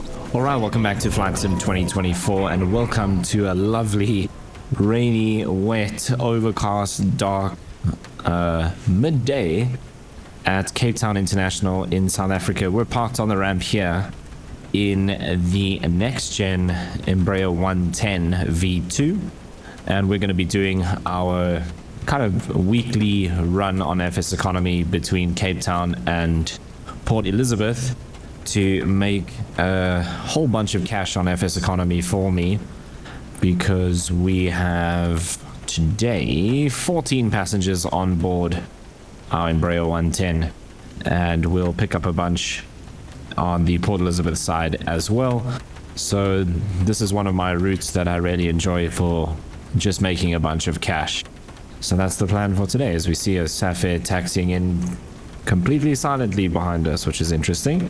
Alright, welcome back to Flight Sim 2024 and welcome to a lovely, rainy, wet, overcast, dark midday at Cape Town International in South Africa. We're parked on the ramp here in the NextGen Embraer 110 V2 and we're going to be doing our kind of weekly run on FSEconomy between Cape Town and Port Elizabeth to make a whole bunch of cash on FSEconomy for me, because we have today 14 passengers on board our Embraer 110, and we'll pick up a bunch on the Port Elizabeth side as well. So this is one of my routes that I really enjoy for just making a bunch of cash. So that's the plan for today, as we see a Sapphire taxiing in completely silently behind us, which is interesting.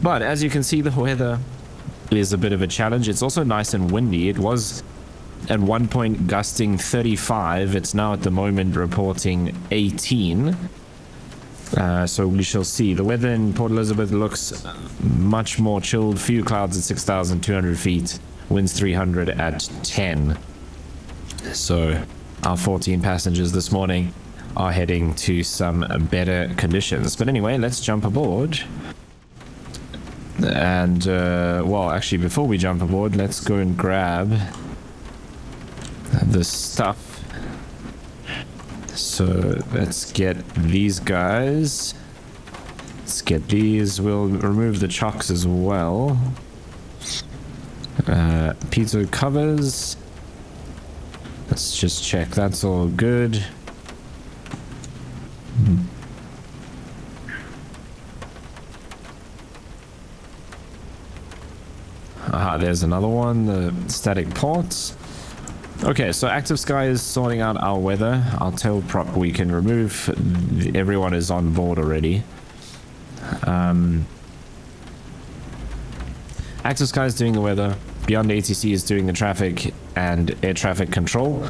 But as you can see, the weather is a bit of a challenge. It's also nice and windy. It was at one point gusting 35. It's now at the moment reporting 18. So we shall see. The weather in Port Elizabeth looks much more chilled. Few clouds at 6,200 feet. Winds 300 at 10. So our 14 passengers this morning are heading to some better conditions. But anyway, let's jump aboard. And, well, actually, before we jump aboard, let's go and grab the stuff. So, let's get these guys. Let's get these. We'll remove the chocks as well. Piezo covers. Let's just check. That's all good. There's another one, the static ports. Okay, so Active Sky is sorting out our weather. Our tail prop we can remove. Everyone is on board already. Active Sky is doing the weather. Beyond ATC is doing the traffic and air traffic control.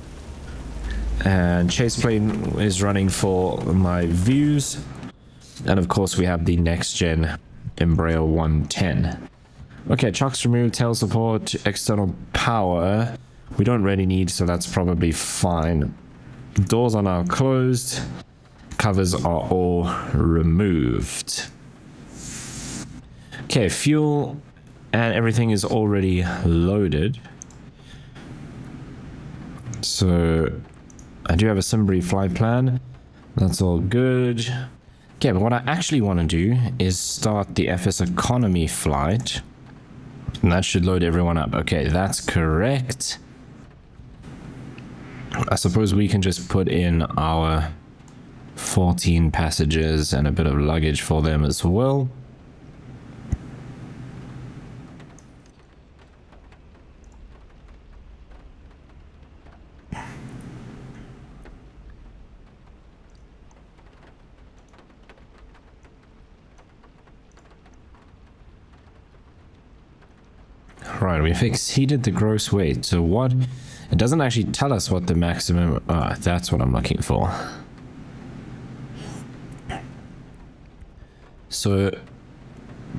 And Chase Plane is running for my views. And of course we have the NextGen Embraer 110. Okay, chocks removed, tail support, external power. We don't really need, so that's probably fine. Doors are now closed. Covers are all removed. Okay, fuel and everything is already loaded. So I do have a Simbury flight plan. That's all good. Okay, but what I actually want to do is start the FSEconomy flight. And that should load everyone up. Okay, that's correct. I suppose we can just put in our 14 passengers and a bit of luggage for them as well. Right, we've exceeded the gross weight. So what? It doesn't actually tell us what the maximum... that's what I'm looking for. So,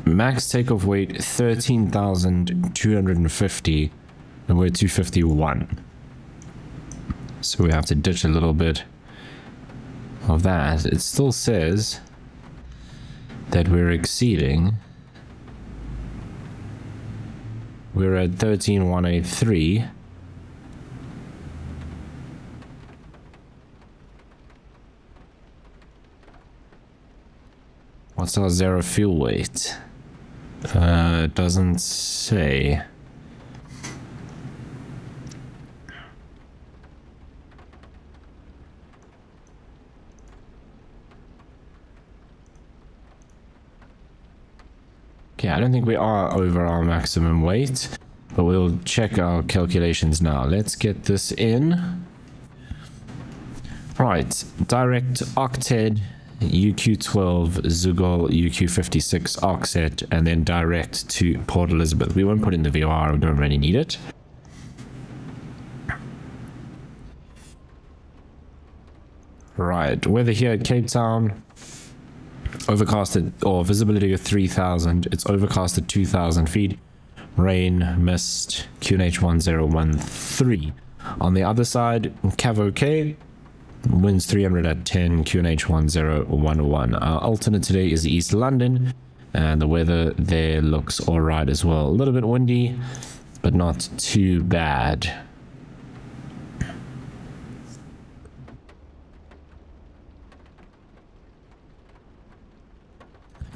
max takeoff weight 13,250 and we're 251. So we have to ditch a little bit of that. It still says that we're exceeding... We're at 13,183. What's our zero fuel weight? It doesn't say. Okay, I don't think we are over our maximum weight, but we'll check our calculations now. Let's get this in. Right, direct octet, UQ12, Zugol, UQ56, Oxet, and then direct to Port Elizabeth. We won't put in the VOR, we don't really need it. Right, weather here at Cape Town. Overcast at, or visibility of 3,000. It's overcast at 2,000 feet. rain, mist, QNH 1013. On the other side, Cav OK, winds 300 at 10, QNH 1011. Our alternate today is East London, and the weather there looks alright as well. A little bit windy, but not too bad.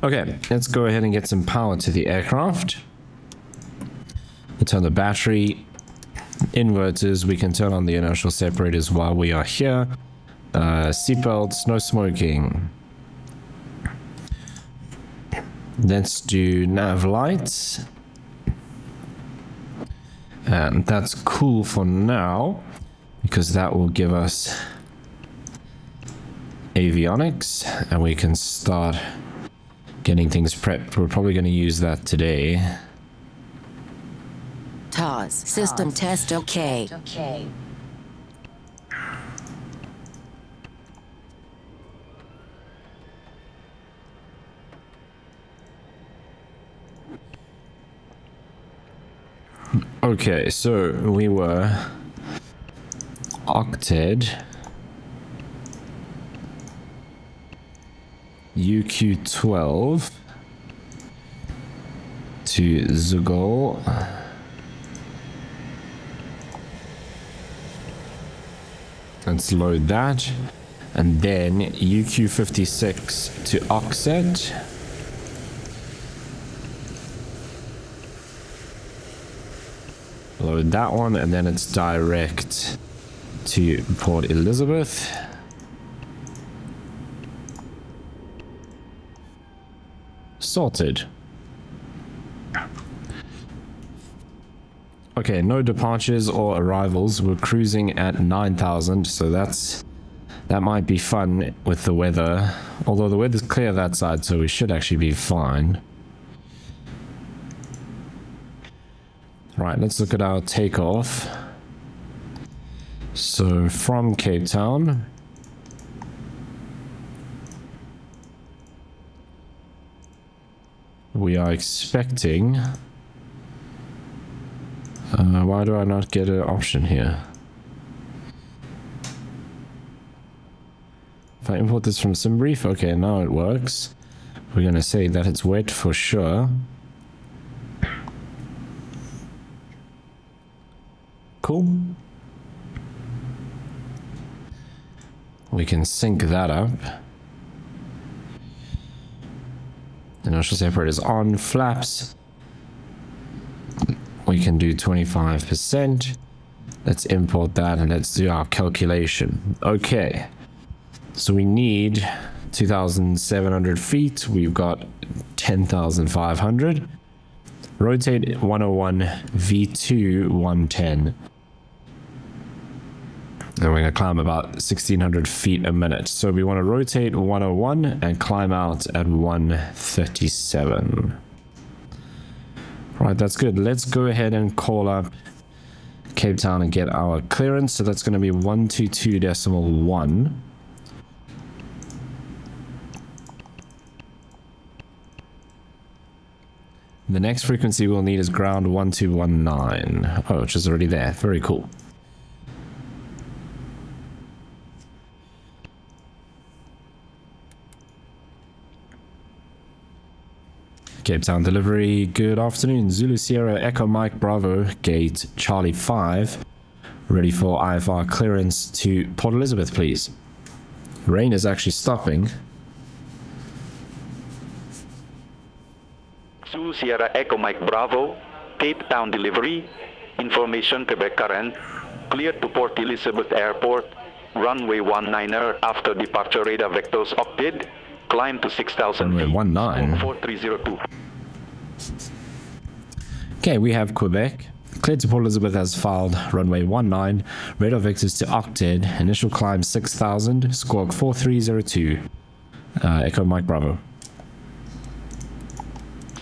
Okay, let's go ahead and get some power to the aircraft. We'll turn the battery, inverters, we can turn on the inertial separators while we are here. Seatbelts, no smoking. Let's do nav lights. And that's cool for now, because that will give us avionics, and we can start getting things prepped. We're probably going to use that today. TOS, system test okay. Okay, so we were octed UQ12 to Zugol. Let's load that, and then UQ56 to Oxet. Load that one, and then it's direct to Port Elizabeth. Sorted. Okay, no departures or arrivals. We're cruising at 9,000, so that might be fun with the weather. Although the weather's clear that side, so we should actually be fine. Right, let's look at our takeoff. So from Cape Town, we are expecting... why do I not get an option here? If I import this from SimBrief, okay, now it works. We're going to say that it's wet for sure. Cool. We can sync that up. The inertial separator is on. Flaps, we can do 25%. Let's import that and let's do our calculation. Okay, so we need 2,700 feet. We've got 10,500. Rotate 101 V2 110. And we're going to climb about 1,600 feet a minute. So we want to rotate 101 and climb out at 137. Right, that's good. Let's go ahead and call up Cape Town and get our clearance. So that's going to be 122.1. The next frequency we'll need is ground 1219. Oh, which is already there. Very cool. Cape Town delivery, good afternoon. Zulu Sierra Echo Mike Bravo, gate Charlie 5. Ready for IFR clearance to Port Elizabeth, please. Rain is actually stopping. Zulu Sierra Echo Mike Bravo, Cape Town delivery, information Quebec current, cleared to Port Elizabeth Airport, runway 19er after departure radar vectors octed. Climb to 6,000 feet. 19. 4302. Okay, we have Quebec. Cleared to Port Elizabeth as filed. Runway 19. Radar vectors to octed. Initial climb 6,000. Squawk 4302. Echo Mike Bravo.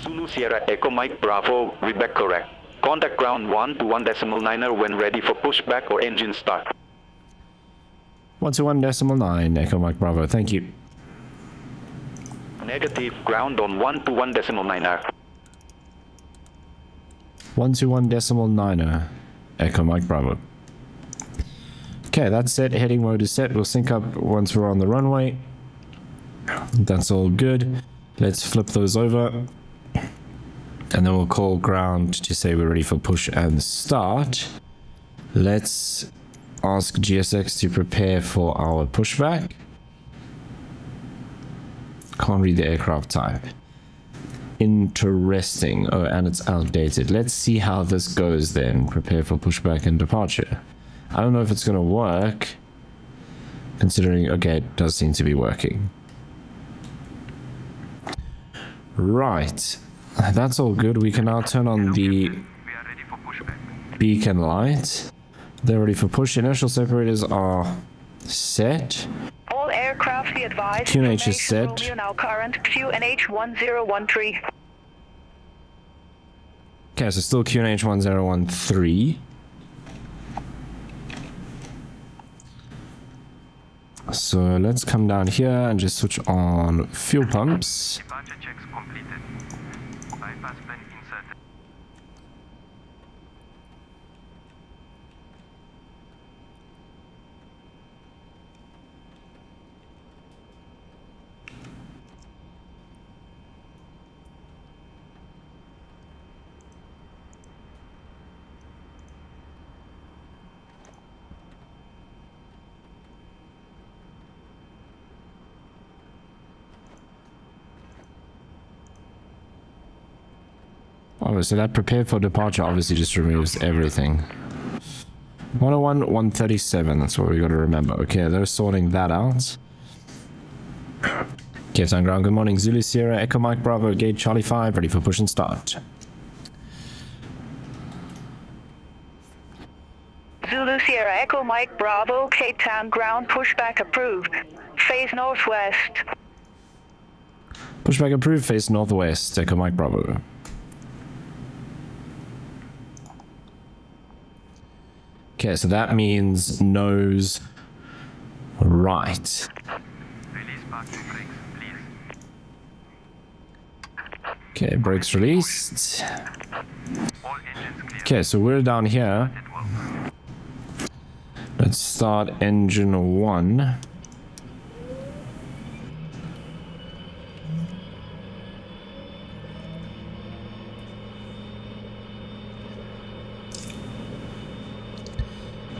Zulu Sierra Echo Mike Bravo, Quebec correct. Contact ground 121.9er when ready for pushback or engine start. 121.9. Echo Mike Bravo. Thank you. Negative, ground on 121.9er. 121.9er. Echo Mike Bravo. Okay, that's set. Heading mode is set. We'll sync up once we're on the runway. That's all good. Let's flip those over. And then we'll call ground to say we're ready for push and start. Let's ask GSX to prepare for our pushback. Can't read the aircraft type. Interesting. Oh, and it's outdated. Let's see how this goes then. Prepare for pushback and departure. I don't know if it's going to work, considering, okay, it does seem to be working. Right, that's all good. We can now turn on the beacon light. They're ready for push. Inertial separators are set. All aircraft be advised. QNH is set. Romeo now current QNH 1013. Okay, so still QNH 1013. So let's come down here and just switch on fuel pumps. Departure checks completed. Bypass plan inserted. Oh, so that prepared for departure obviously just removes everything. 101, 137, that's what we got to remember. Okay, they're sorting that out. Cape Town ground, good morning. Zulu Sierra, Echo Mike Bravo, gate Charlie 5, ready for push and start. Zulu Sierra Echo Mike Bravo, Cape Town ground pushback approved. Phase northwest. Pushback approved, face northwest, Echo Mike Bravo. Okay, so that means nose right. Release parking brakes, please. Okay, brakes released. All engines clear. Okay, so we're down here. Let's start engine 1.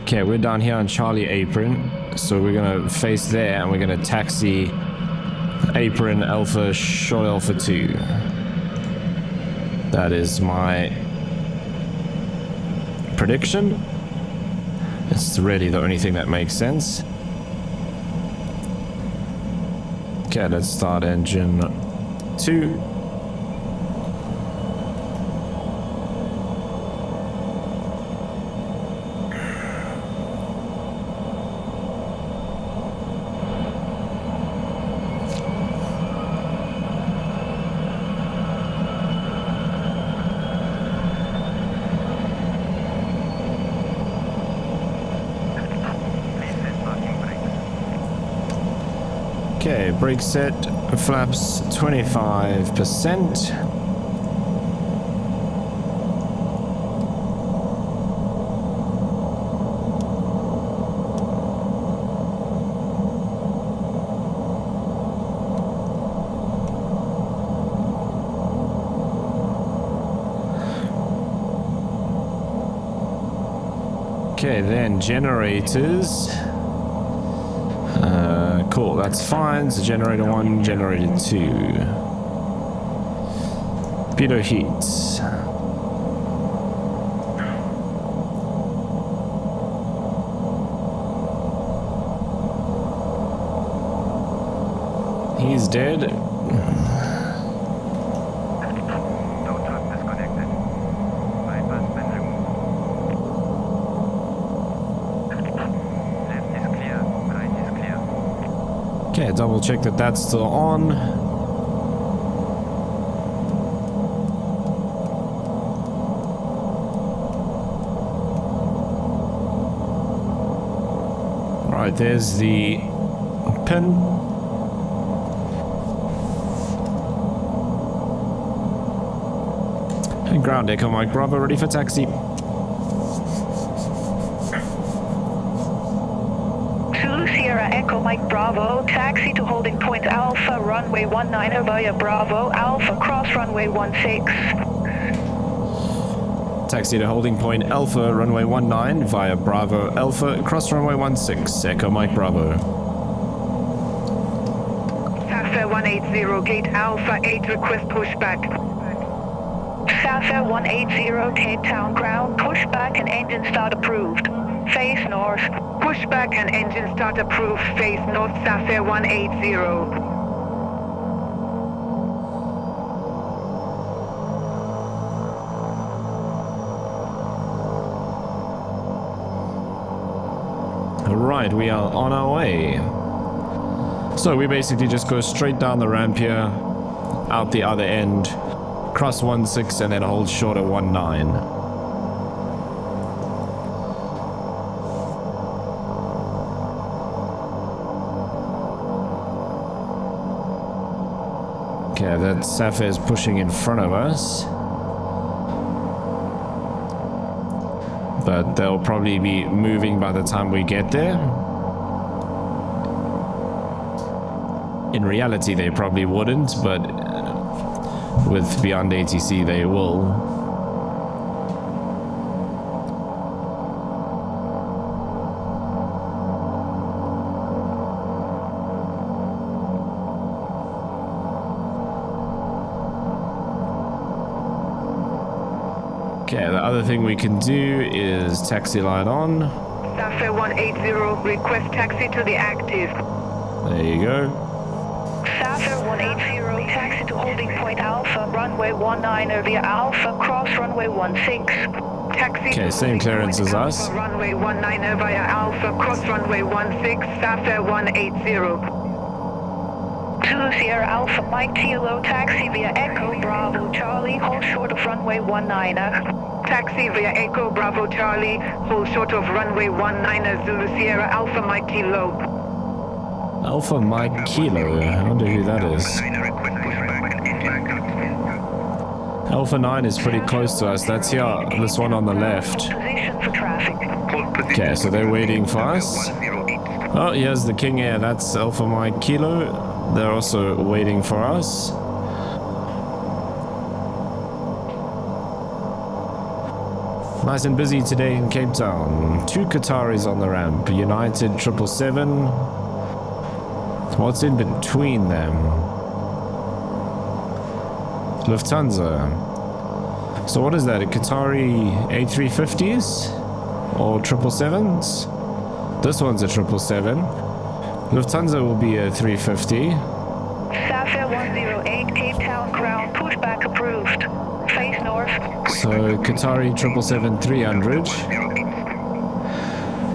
Okay, we're down here on Charlie apron, so we're gonna face there and we're gonna taxi apron Alpha short Alpha 2. That is my prediction. It's really the only thing that makes sense. Okay, let's start engine 2. Okay, brake set, flaps 25%. Okay, then generators. Cool, that's fine. So generator 1, generator 2. Pitot heat. He's dead. Tow truck disconnected. Bypass plan removed. Left is clear. Right is clear. Okay, double check that that's still on. Right, there's the pin. Ground Echo Mike Bravo, ready for taxi. Zulu Sierra Echo Mike Bravo, taxi to holding point Alpha, runway 19 via Bravo, Alpha, cross runway 16. Taxi to holding point Alpha, runway 19 via Bravo, Alpha, cross runway 16, Echo Mike Bravo. Alpha 180, gate Alpha 8, request pushback. Alpha 180, Cape Town ground, pushback and engine start approved. Face north. Pushback and engine start approved. Face north, Alpha 180. Right, we are on our way. So we basically just go straight down the ramp here, out the other end, cross 16 and then hold short at 19. Okay, that Sapphire is pushing in front of us. But they'll probably be moving by the time we get there. In reality, they probably wouldn't, but with Beyond ATC, they will. Okay, the other thing we can do is taxi light on. Alpha 180, request taxi to the active. There you go. Alpha 180, taxi to holding point Alpha, runway 19 via Alpha, cross runway 16. Taxi Okay, same clearance as us. Alpha, runway 19 via Alpha, cross runway 16, Alpha 180. Zulu Sierra Alpha Mike Kilo, taxi via Echo Bravo Charlie, hold short of runway 19. Taxi via Echo Bravo Charlie, hold short of runway 19, Zulu Sierra Alpha Mike Kilo. Alpha Mike Kilo, I wonder who that is. Alpha 9 is pretty close to us. That's here, this one on the left. Position for traffic. Okay, so they're waiting for us. Oh, here's the King Air. That's Alpha Mike Kilo. They're also waiting for us. Nice and busy today in Cape Town. 2 Qataris on the ramp. United 777. What's in between them? Lufthansa. So what is that? A Qatari A350s? Or 777s? This one's a 777. Lufthansa will be a 350. Sapphire 108, Cape Town ground, pushback approved. Face north. So Qatari 777-300.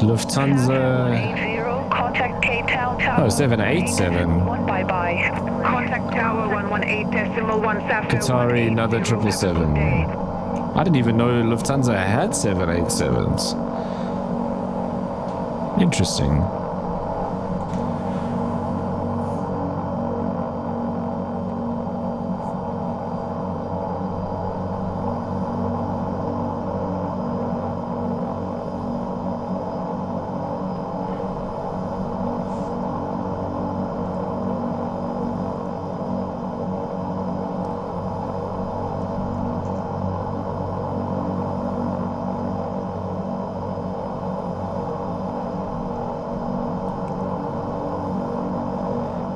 Lufthansa. 180, contact Cape Town Tower. Oh, 787. 1 bye-bye. Contact Tower 118.1 Sapphire. Qatari, another 777. I didn't even know Lufthansa had 787s. Interesting.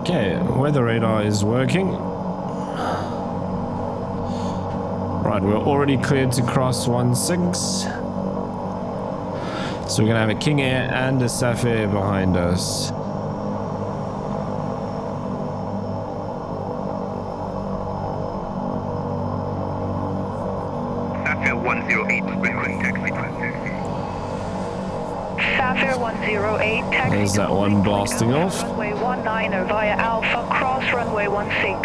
Okay, weather radar is working. Right, we're already cleared to cross 16. So we're gonna have a King Air and a Sapphire behind us. Sapphire 108, request taxi. Sapphire 108, taxi. There's that one blasting off. Runway 19 via Alpha, cross runway 16.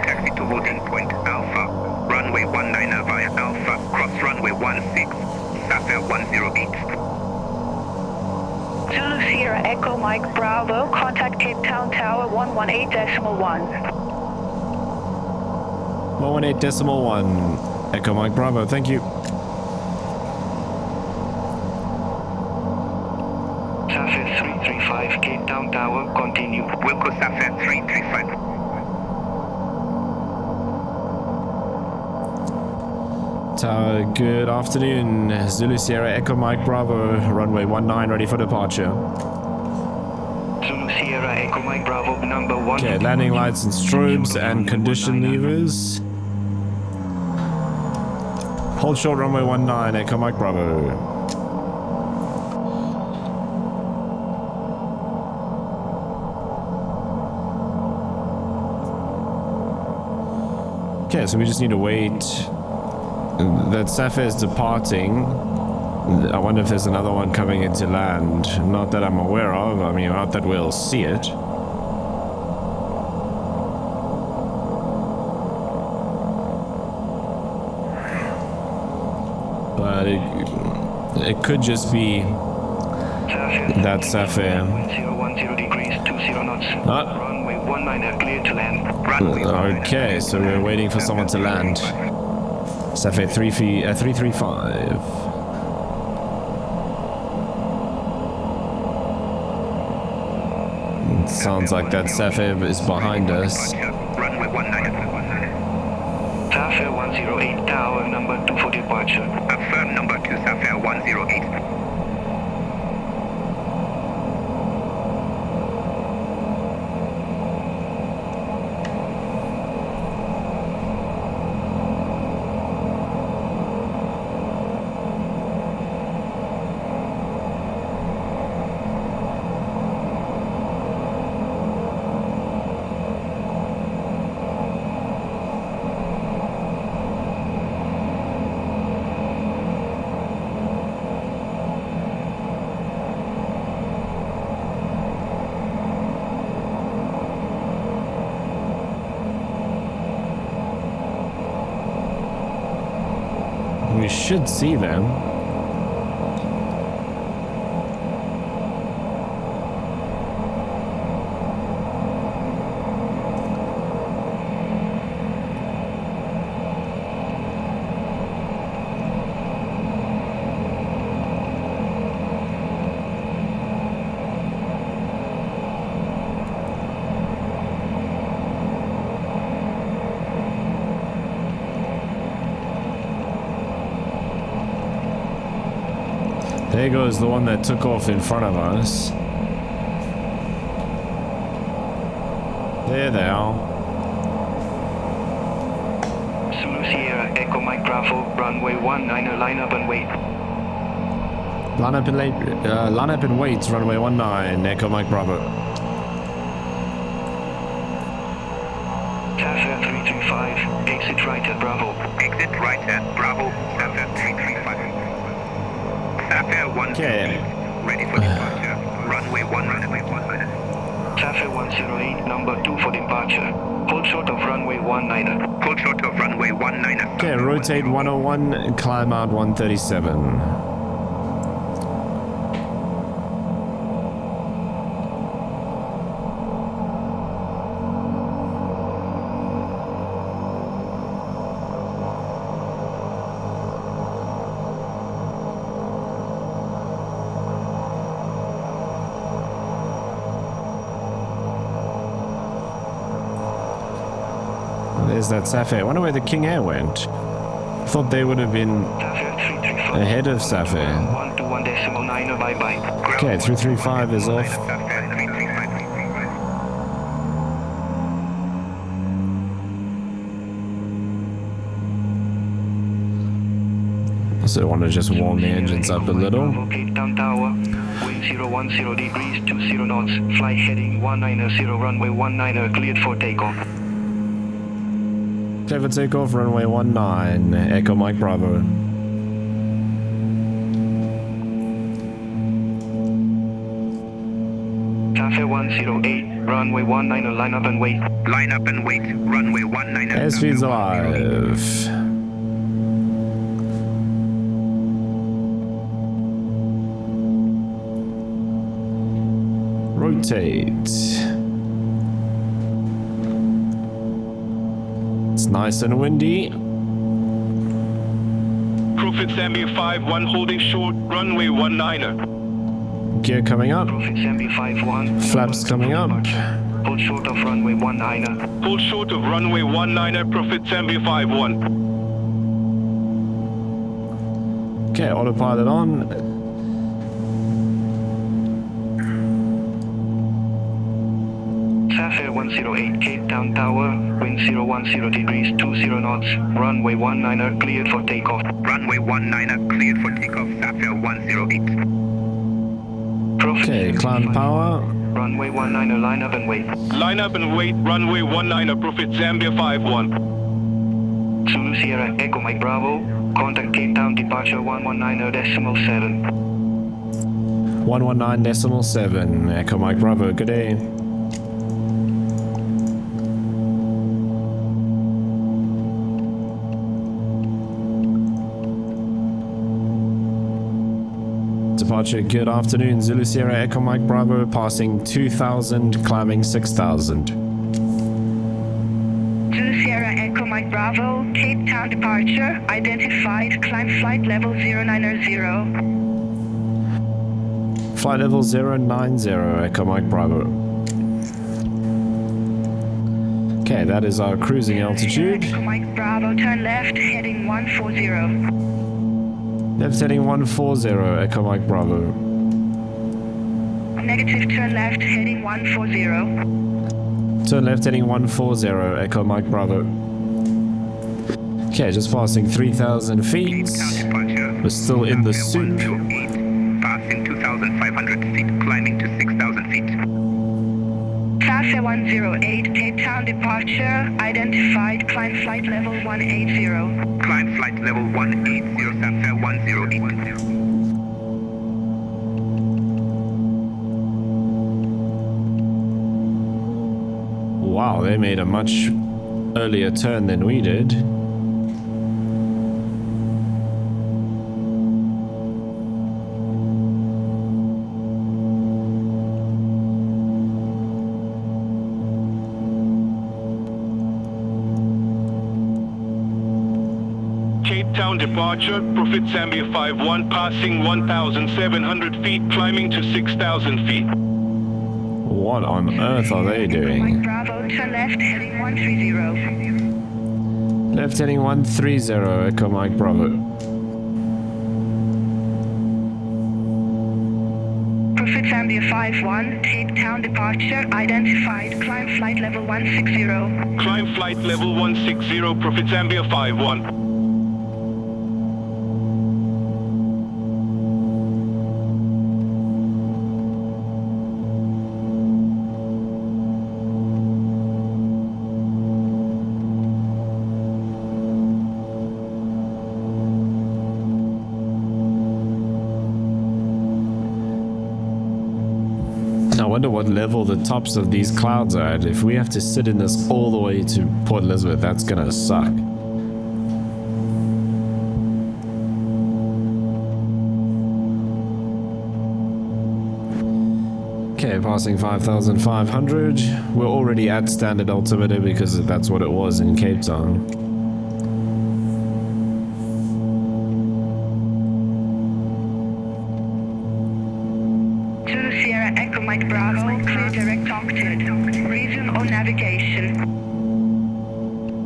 Taxi to holding point Alpha, runway 19 via Alpha, cross runway 16, Sapphire 108. Zulu Sierra Echo Mike Bravo, contact Cape Town Tower 118.1. 118.1. Echo Mike Bravo, thank you. Sapphire 335, Cape Town Tower, continue. Wilco Sapphire 335. Tower, good afternoon. Zulu Sierra Echo Mike Bravo, runway 19, ready for departure. Zulu Sierra Echo Mike Bravo, number 1. Okay, landing lights and strobes and condition levers. Hold short, runway 19, Echo Mike Bravo. Okay, so we just need to wait. That Sapphire is departing. I wonder if there's another one coming into land. Not that I'm aware of. I mean, not that we'll see it. But it could just be that Sapphire. 10 degrees, 20 knots. Ah. Runway 19 clear to land. Okay, so we're waiting for someone to land. Sapphire 335. It sounds like that Sapphire is behind us. Runway 19. Sapphire 108, tower number 2 for departure. Affirm number 2, Sapphire 108. We should see them. There goes the one that took off in front of us. There they are. Zulu Sierra Echo Mike Bravo, runway 19, line up and wait. Line up and wait, runway 19, Echo Mike Bravo. Sapphire 335, exit right at Bravo. Exit right at Bravo, Sapphire 335. Sapphire 108, Okay. ready for departure. Runway 19. Sapphire 108, number 2 for departure. Hold short of runway 19. Hold short of runway 19. Okay, rotate 101 and climb out 137. There's that Sapphire. I wonder where the King Air went. I thought they would have been ahead of Sapphire. 121.9, bye-bye. Okay, 335 is off. So I want to just warm the engines up a little. Cape Town Tower, wind 010 degrees, 20 knots, flight heading 190, runway 19, cleared for takeoff. Clear for takeoff, runway 19, Echo Mike Bravo. Sapphire 108, runway 19, line up and wait. Line up and wait, runway 19. Airspeed's alive. Rotate. It's nice and windy. Profits MB51 holding short, runway 19er. Gear coming up. Profits MB51. Flaps coming up. Hold short of runway 19er. Hold short of runway 19er, profits MB51. Okay, autopilot on. Sapphire 108, Cape Town Tower, wind 010 degrees, 20 knots, runway 19er cleared for takeoff. Runway 19er cleared for takeoff, Sapphire 108. Okay, climb power. Runway 19er, line up and wait. Line up and wait, runway 19er, profits MB51. Zulu Sierra, Echo Mike Bravo, contact Cape Town departure 119.7. 119.7, Echo Mike Bravo, good day. Departure, good afternoon, Zulu Sierra, Echo Mike Bravo, passing 2,000, climbing 6,000. Zulu Sierra Echo Mike Bravo, Cape Town departure, identified, climb flight level 090. Flight level 090, Echo Mike Bravo. Okay, that is our cruising altitude. Echo Mike Bravo, turn left, heading 140. Left heading 140, Echo Mike Bravo. Negative, turn left, heading 140. Turn left heading 140, Echo Mike Bravo. Okay, just passing 3,000 feet. We're still in the soup. Passing 2,500 feet, climbing to 6,000 feet. Sapphire 108, Cape Town departure, identified, climb flight level 180. Climb flight level 180, Sapphire 108. Wow, they made a much earlier turn than we did. Cape Town departure, profits MB51, passing 1,700 feet, climbing to 6,000 feet. What on earth are they Mike doing? Bravo, turn left, heading 130. Left heading 130, Echo Mike Bravo. Profits Zambia 51, Cape Town departure, identified, climb flight level 160. Climb flight level 160, profits Zambia 51. I wonder what level the tops of these clouds are at. If we have to sit in this all the way to Port Elizabeth, that's gonna suck. Okay, passing 5,500. We're already at standard altimeter because that's what it was in Cape Town. Echo Mike Bravo, clear direct octet. Reason or navigation?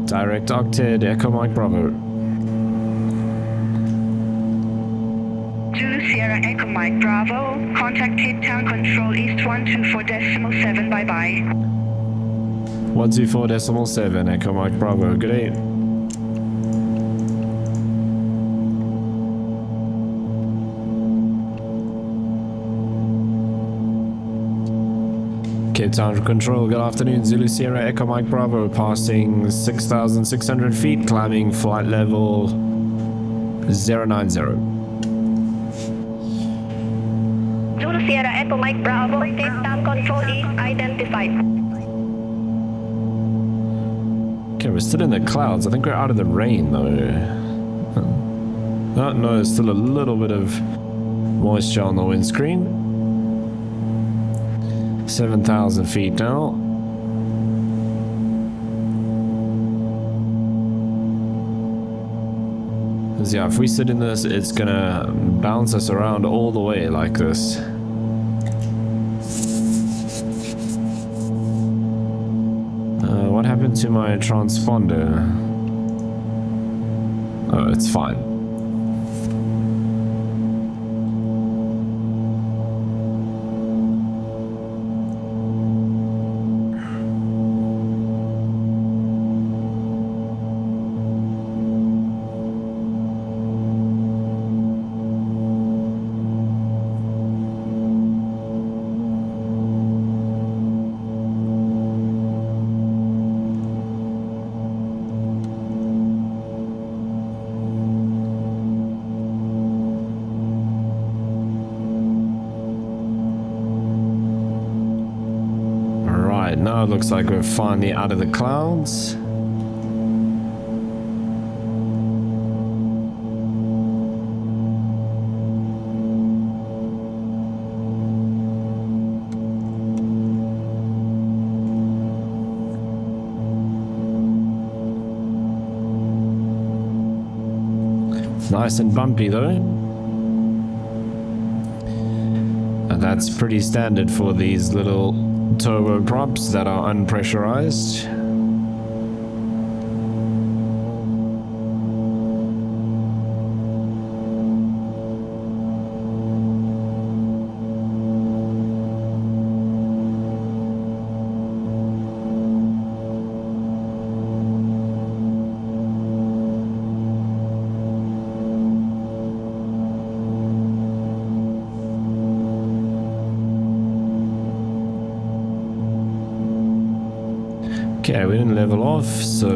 Direct octet, Echo Mike Bravo. Zulu Sierra Echo Mike Bravo, contact Cape Town Control East 124.7, bye-bye. 124.7, Echo Mike Bravo, good day. Cape Town Control, good afternoon. Zulu Sierra Echo Mike Bravo, passing 6,600 feet, climbing flight level 090. Zulu Sierra Echo Mike Bravo, Cape Town Control East identified. Okay, we're still in the clouds. I think we're out of the rain though. Oh, no, there's still a little bit of moisture on the windscreen. 7,000 feet now. Because yeah, if we sit in this, it's gonna bounce us around all the way like this. What happened to my transponder? Oh, it's fine. Now it looks like we're finally out of the clouds. Nice and bumpy though. And that's pretty standard for these little turboprops that are unpressurized. Okay, we didn't level off, so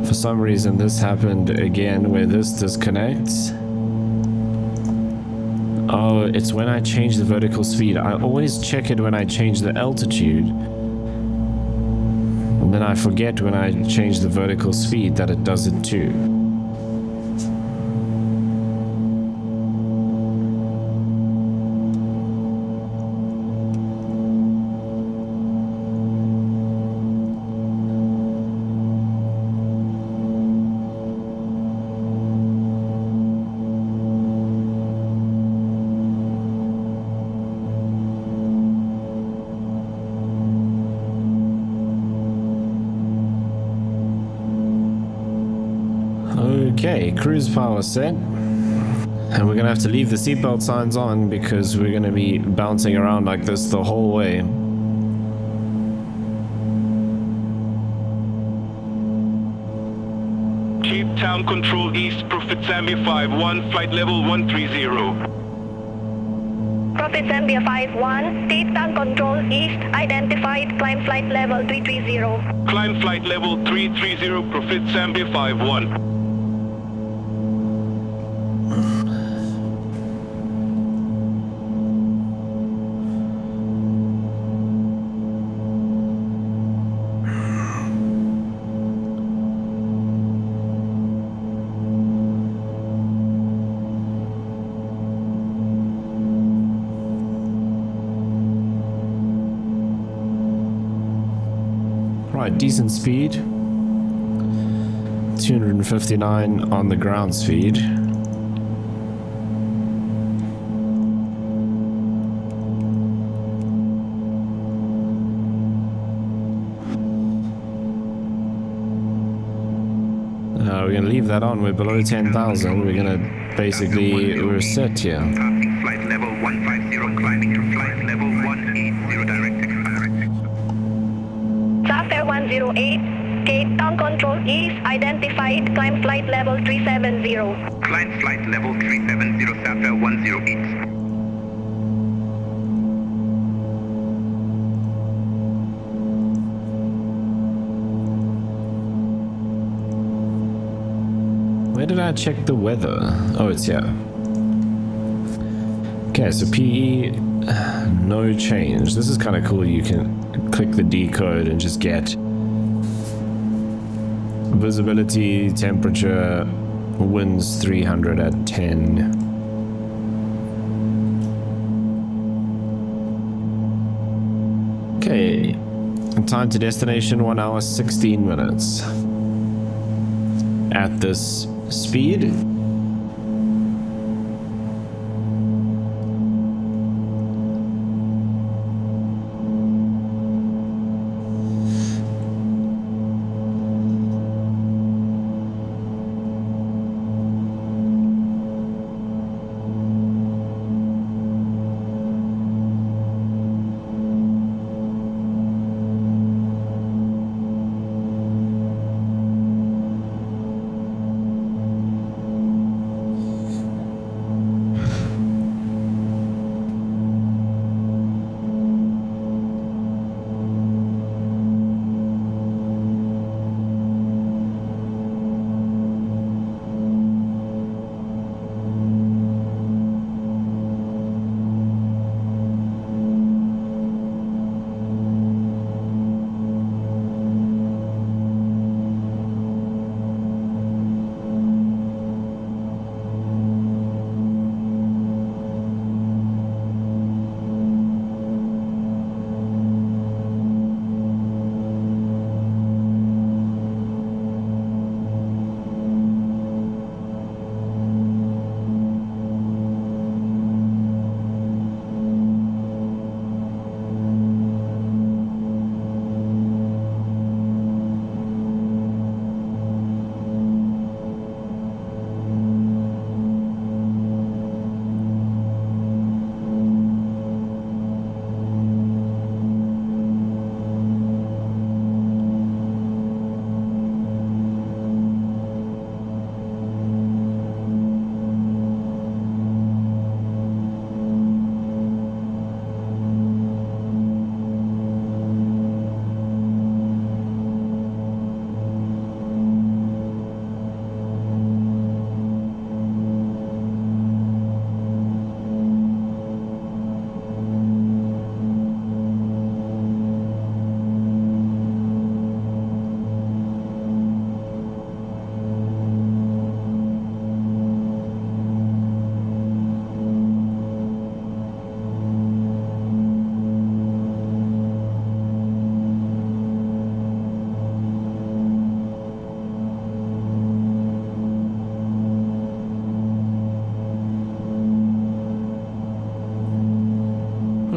for some reason this happened again where this disconnects. Oh, it's when I change the vertical speed. I always check it when I change the altitude. And then I forget when I change the vertical speed that it does it too. Okay, cruise power set. And we're gonna have to leave the seatbelt signs on because we're gonna be bouncing around like this the whole way. Cape Town Control East, Prophet Zambia 51, flight level 130. Prophet Zambia 51, Cape Town Control East, identified, climb flight level 330. Climb flight level 330, Prophet Zambia 51. Right, decent speed. 259 on the ground speed. We're gonna leave that on. We're below 10,000. We're gonna basically reset here. Passing flight level 150, climbing to flight level 180 directed. Sapphire 108, Cape Town Control East, identified, climb flight level 370. Climb flight level 370, Sapphire 108. Where did I check the weather? Oh, it's here. Okay, so PE, no change. This is kind of cool. You can click the decode and just get visibility, temperature, winds 300 at 10. Okay, time to destination 1 hour 16 minutes. At this speed,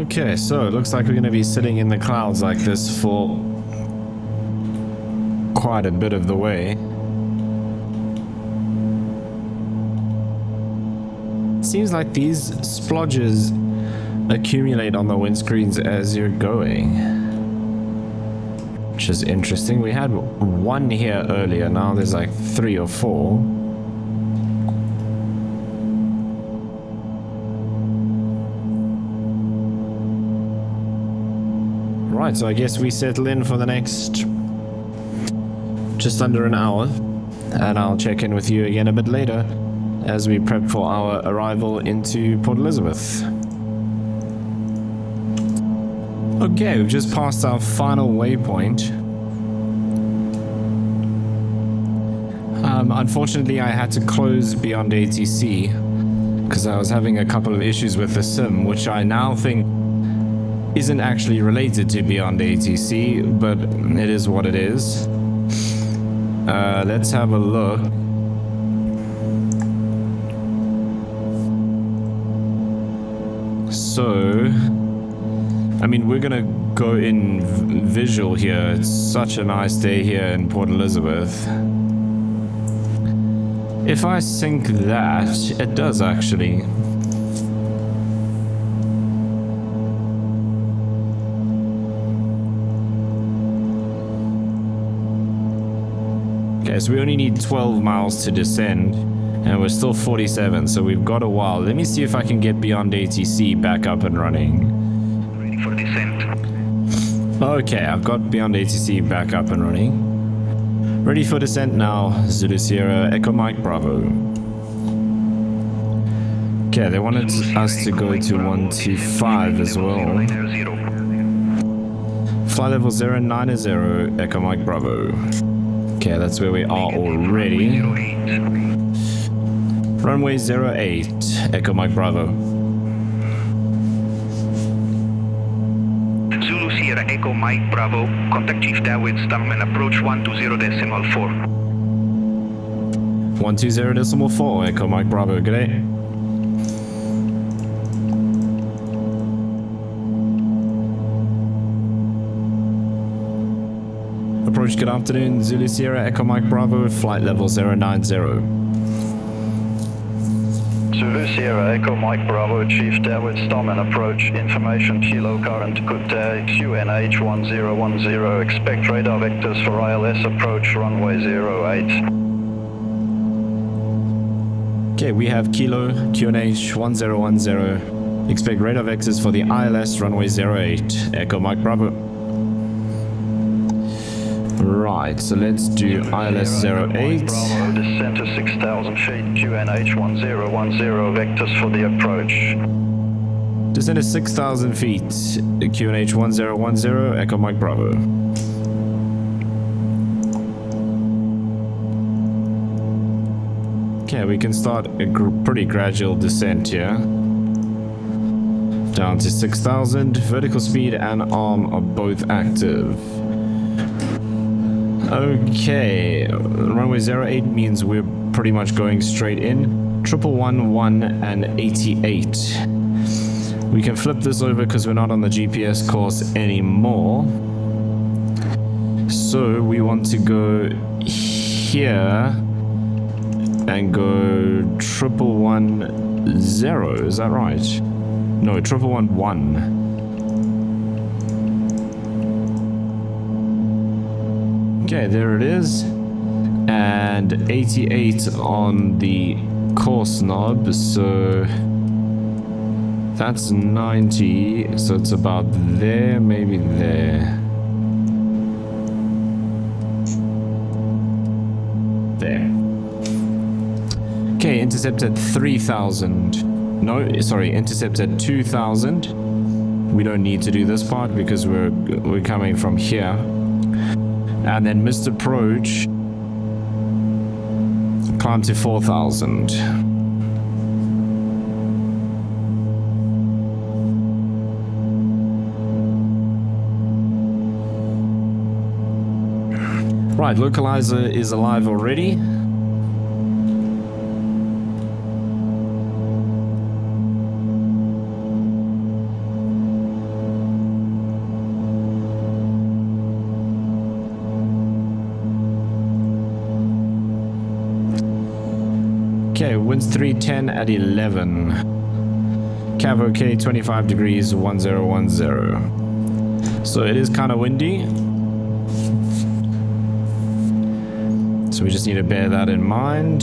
Okay, so it looks like we're going to be sitting in the clouds like this for quite a bit of the way. Seems like these splodges accumulate on the windscreens as you're going, which is interesting. We had one here earlier, now there's like 3 or 4. Right, so I guess we settle in for the next just under an hour, and I'll check in with you again a bit later as we prep for our arrival into Port Elizabeth. Okay, we've just passed our final waypoint. Unfortunately, I had to close Beyond ATC because I was having a couple of issues with the sim, which I now think isn't actually related to Beyond ATC, but it is what it is. Let's have a look. So, I mean, we're gonna go in visual here. It's such a nice day here in Port Elizabeth. If I sync that, it does actually. Okay, so we only need 12 miles to descend, and we're still 47, so we've got a while. Let me see if I can get Beyond ATC back up and running. Ready for descent. Okay, I've got Beyond ATC back up and running. Ready for descent now, Zulu Sierra Echo Mike Bravo. Okay, they wanted us to go to 125 as well. Flight level 090 Echo Mike Bravo. Okay, that's where we are already. Runway 08 Echo Mike Bravo. Zulu Sierra Echo Mike Bravo. Contact Chief Darwin Starman approach 120.4. 120.4 Echo Mike Bravo. Good day. Approach, good afternoon. Zulu Sierra Echo Mike Bravo. Flight level 090. Zulu Sierra Echo Mike Bravo, Chief Darwin Starman approach, information kilo current, good day, QNH 1010, expect radar vectors for ILS approach, runway 08. Okay, we have kilo QNH 1010, expect radar vectors for the ILS runway 08, Echo Mike Bravo. Right, so let's do ILS 08. Bravo, descent to 6,000 feet, QNH 1010, vectors for the approach. Descend to 6,000 feet, QNH 1010, Echo Mike Bravo. Okay, we can start a pretty gradual descent here. Down to 6,000, vertical speed and arm are both active. Okay, runway 08 means we're pretty much going straight in. 111 and 88. We can flip this over because we're not on the GPS course anymore. So we want to go here and go 1110. Is that right? No, 1111. Okay, there it is, and 88 on the course knob, so that's 90, so it's about there, maybe there. There. Okay, intercept at 3,000. No, sorry, intercept at 2,000. We don't need to do this part because we're coming from here. And then missed approach, climb to 4,000. Right, localizer is alive already. winds 310 at 11. Cav OK 25 degrees 1010. So it is kind of windy. So we just need to bear that in mind.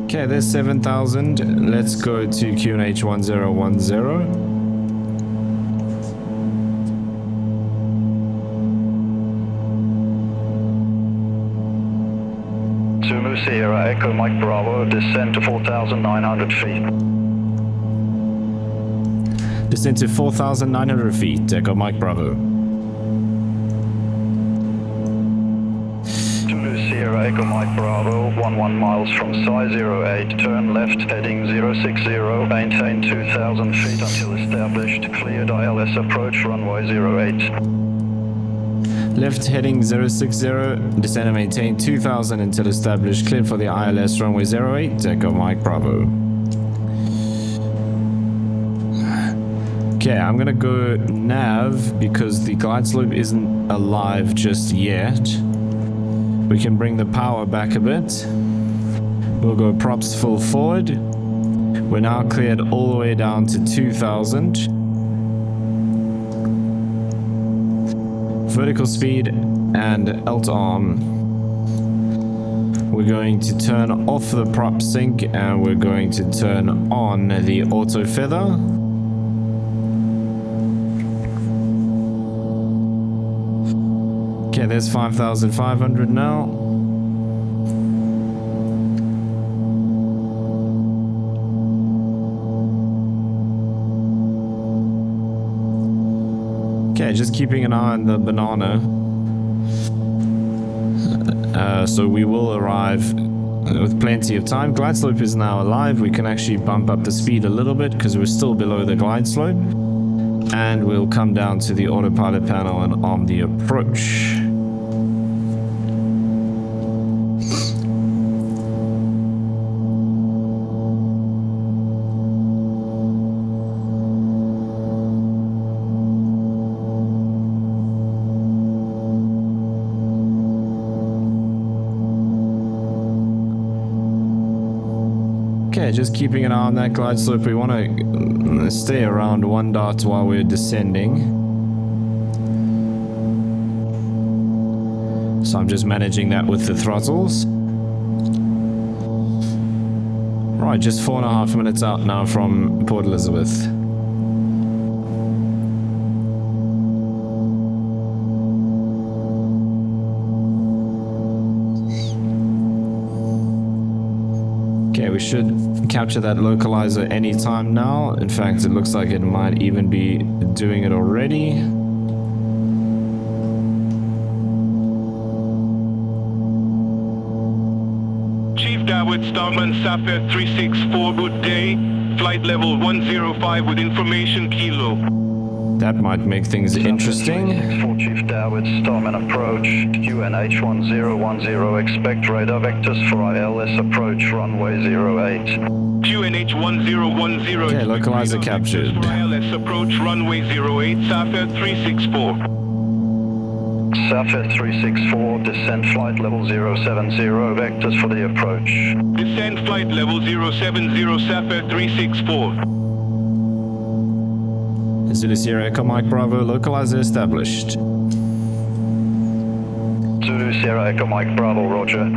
Okay, there's 7,000. Let's go to QNH 1010. Zulu Sierra Echo Mike Bravo, descend to 4,900 feet. Descend to 4,900 feet. Echo Mike Bravo. Zulu Sierra Echo Mike Bravo, 11 miles from Psi 08, turn left heading 060, maintain 2,000 feet until established, cleared ILS approach runway 08. Left heading 060, descend and maintain 2,000 until established, cleared for the ILS runway 08, Echo Mike Bravo. Okay, I'm gonna go nav because the glide slope isn't alive just yet. We can bring the power back a bit. We'll go props full forward. We're now cleared all the way down to 2,000. Vertical speed and alt arm. We're going to turn off the prop sync and we're going to turn on the auto feather. Okay, there's 5,500 now. Okay, just keeping an eye on the banana. So we will arrive with plenty of time. Glide slope is now alive. We can actually bump up the speed a little bit because we're still below the glide slope. And we'll come down to the autopilot panel and arm the approach. Okay, just keeping an eye on that glide slope. We want to stay around 1 dot while we're descending. So I'm just managing that with the throttles. Right, just 4.5 minutes out now from Port Elizabeth. Okay, we should capture that localizer anytime now. In fact, it looks like it might even be doing it already. Chief Dawood Starman Sapphire 364, good day. Flight level 105 with information kilo. That might make things interesting. For Chief Dawood Starman approach, QNH 1010, expect radar vectors for ILS approach runway 08. QNH 1010. Okay, localizer captured. ILS approach runway 08, Sapphire 364. Sapphire 364, descent flight level 070, vectors for the approach. Descend flight level 070, Sapphire 364. Zulu Sierra Echo Mike Bravo, localizer established. Zulu Sierra Echo Mike Bravo, roger.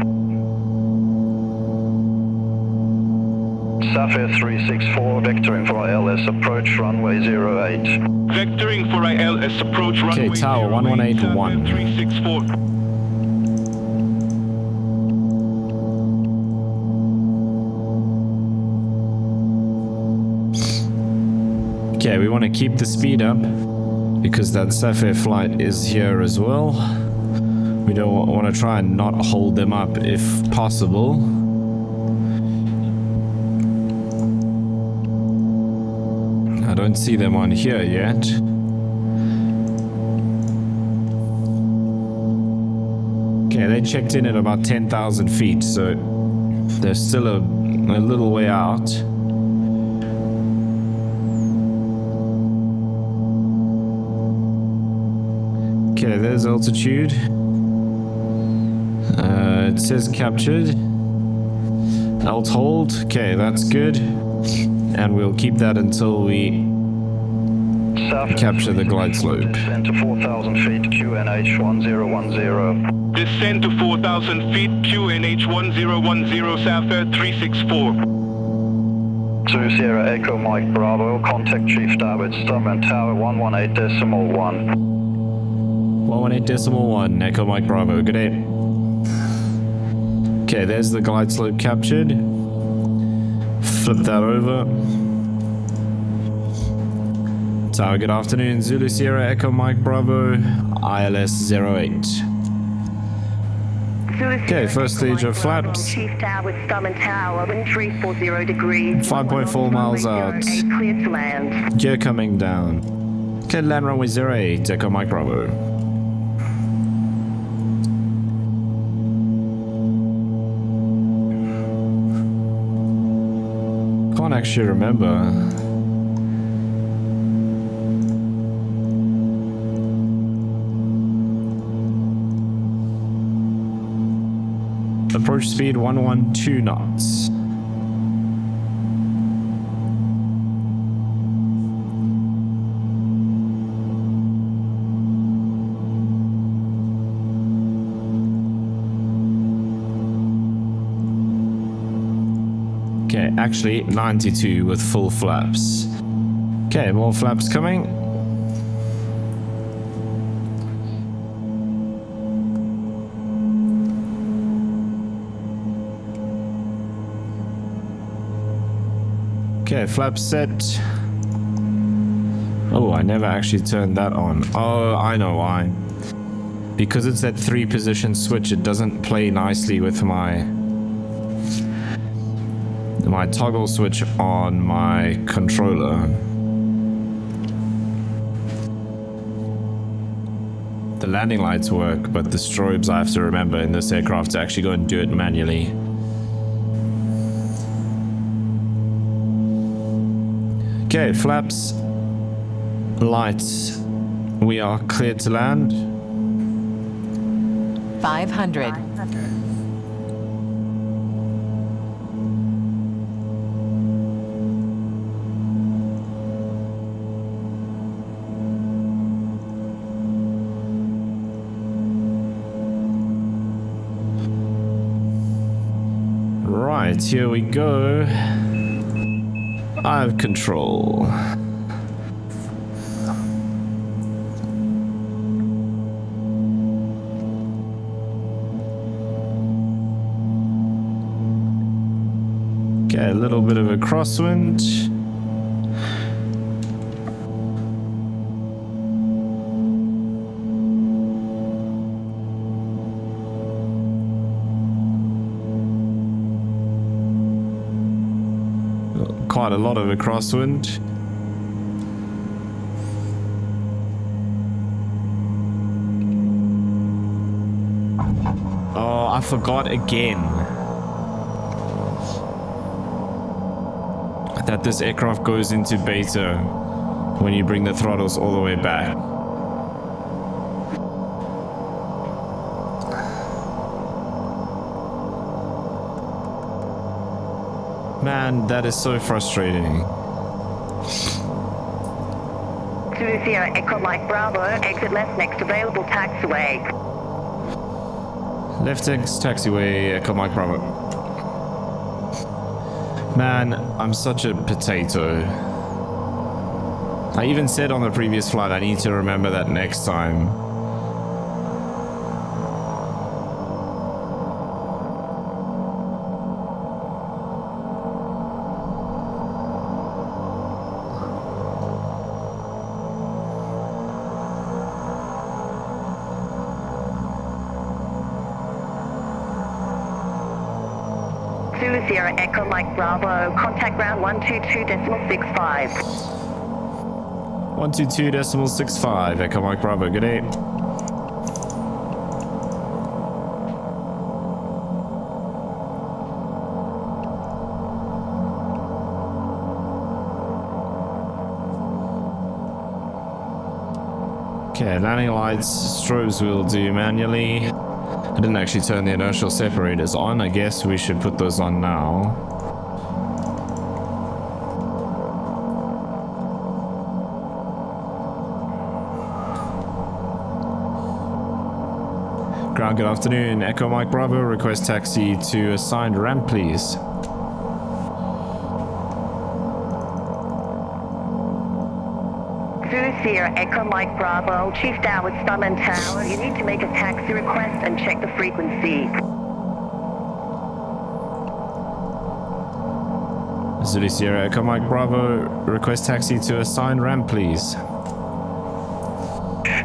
Sapphire 364, vectoring for ILS approach runway 08. Vectoring for ILS approach runway 08, Okay, Tower 1181. 364. Okay, we want to keep the speed up because that Sapphire flight is here as well. We don't want to try and not hold them up if possible. I don't see them on here yet. Okay, they checked in at about 10,000 feet, so they're still a little way out. Okay, there's altitude. It says captured. Alt hold. Okay, that's good. And we'll keep that until we capture the glide slope. Descend to 4,000 feet, QNH 1010. Descend to 4,000 feet, QNH 1010, Sapphire 364. 20 Echo Mike Bravo, contact Chief Starboard Starman Tower 118.1. 118.1, Echo Mike Bravo, good day. Okay, there's the glide slope captured. Flip that over. Tower, good afternoon. Zulu Sierra Echo Mike Bravo, ILS 08. Okay, first stage of flaps. Chief Tower, Stomach Tower, wind 340 degrees. 5.4 miles out. Clear to land. Gear coming down. Okay, land runway 08, Echo Mike Bravo. Can't actually remember. Approach speed 112 knots. Okay, actually 92 with full flaps. Okay, more flaps coming. Okay, flap set. Oh, I never actually turned that on. Oh, I know why. Because it's that 3-position switch, it doesn't play nicely with my toggle switch on my controller. The landing lights work, but the strobes I have to remember in this aircraft to actually go and do it manually. Okay, flaps, lights, we are cleared to land. 500. Right, here we go. I have control. Okay, a little bit of a crosswind. Quite a lot of a crosswind. Oh, I forgot again that this aircraft goes into beta when you bring the throttles all the way back. Man, that is so frustrating. Zulu Sierra Echo Mike Bravo, exit left next available taxiway. Left taxiway, Echo Mike Bravo. Man, I'm such a potato. I even said on the previous flight I need to remember that next time. Zulu Sierra Echo Mike Bravo, contact ground 122.65. 122.65, Echo Mike Bravo, good day. Okay, landing lights, strobes we'll do manually. I didn't actually turn the inertial separators on. I guess we should put those on now. Ground, good afternoon. Echo Mike Bravo, request taxi to assigned ramp, please. Sierra Echo Mike Bravo, Chief down with Starman Tower. You need to make a taxi request and check the frequency. Zulu Sierra Echo Mike Bravo, request taxi to assigned ramp, please.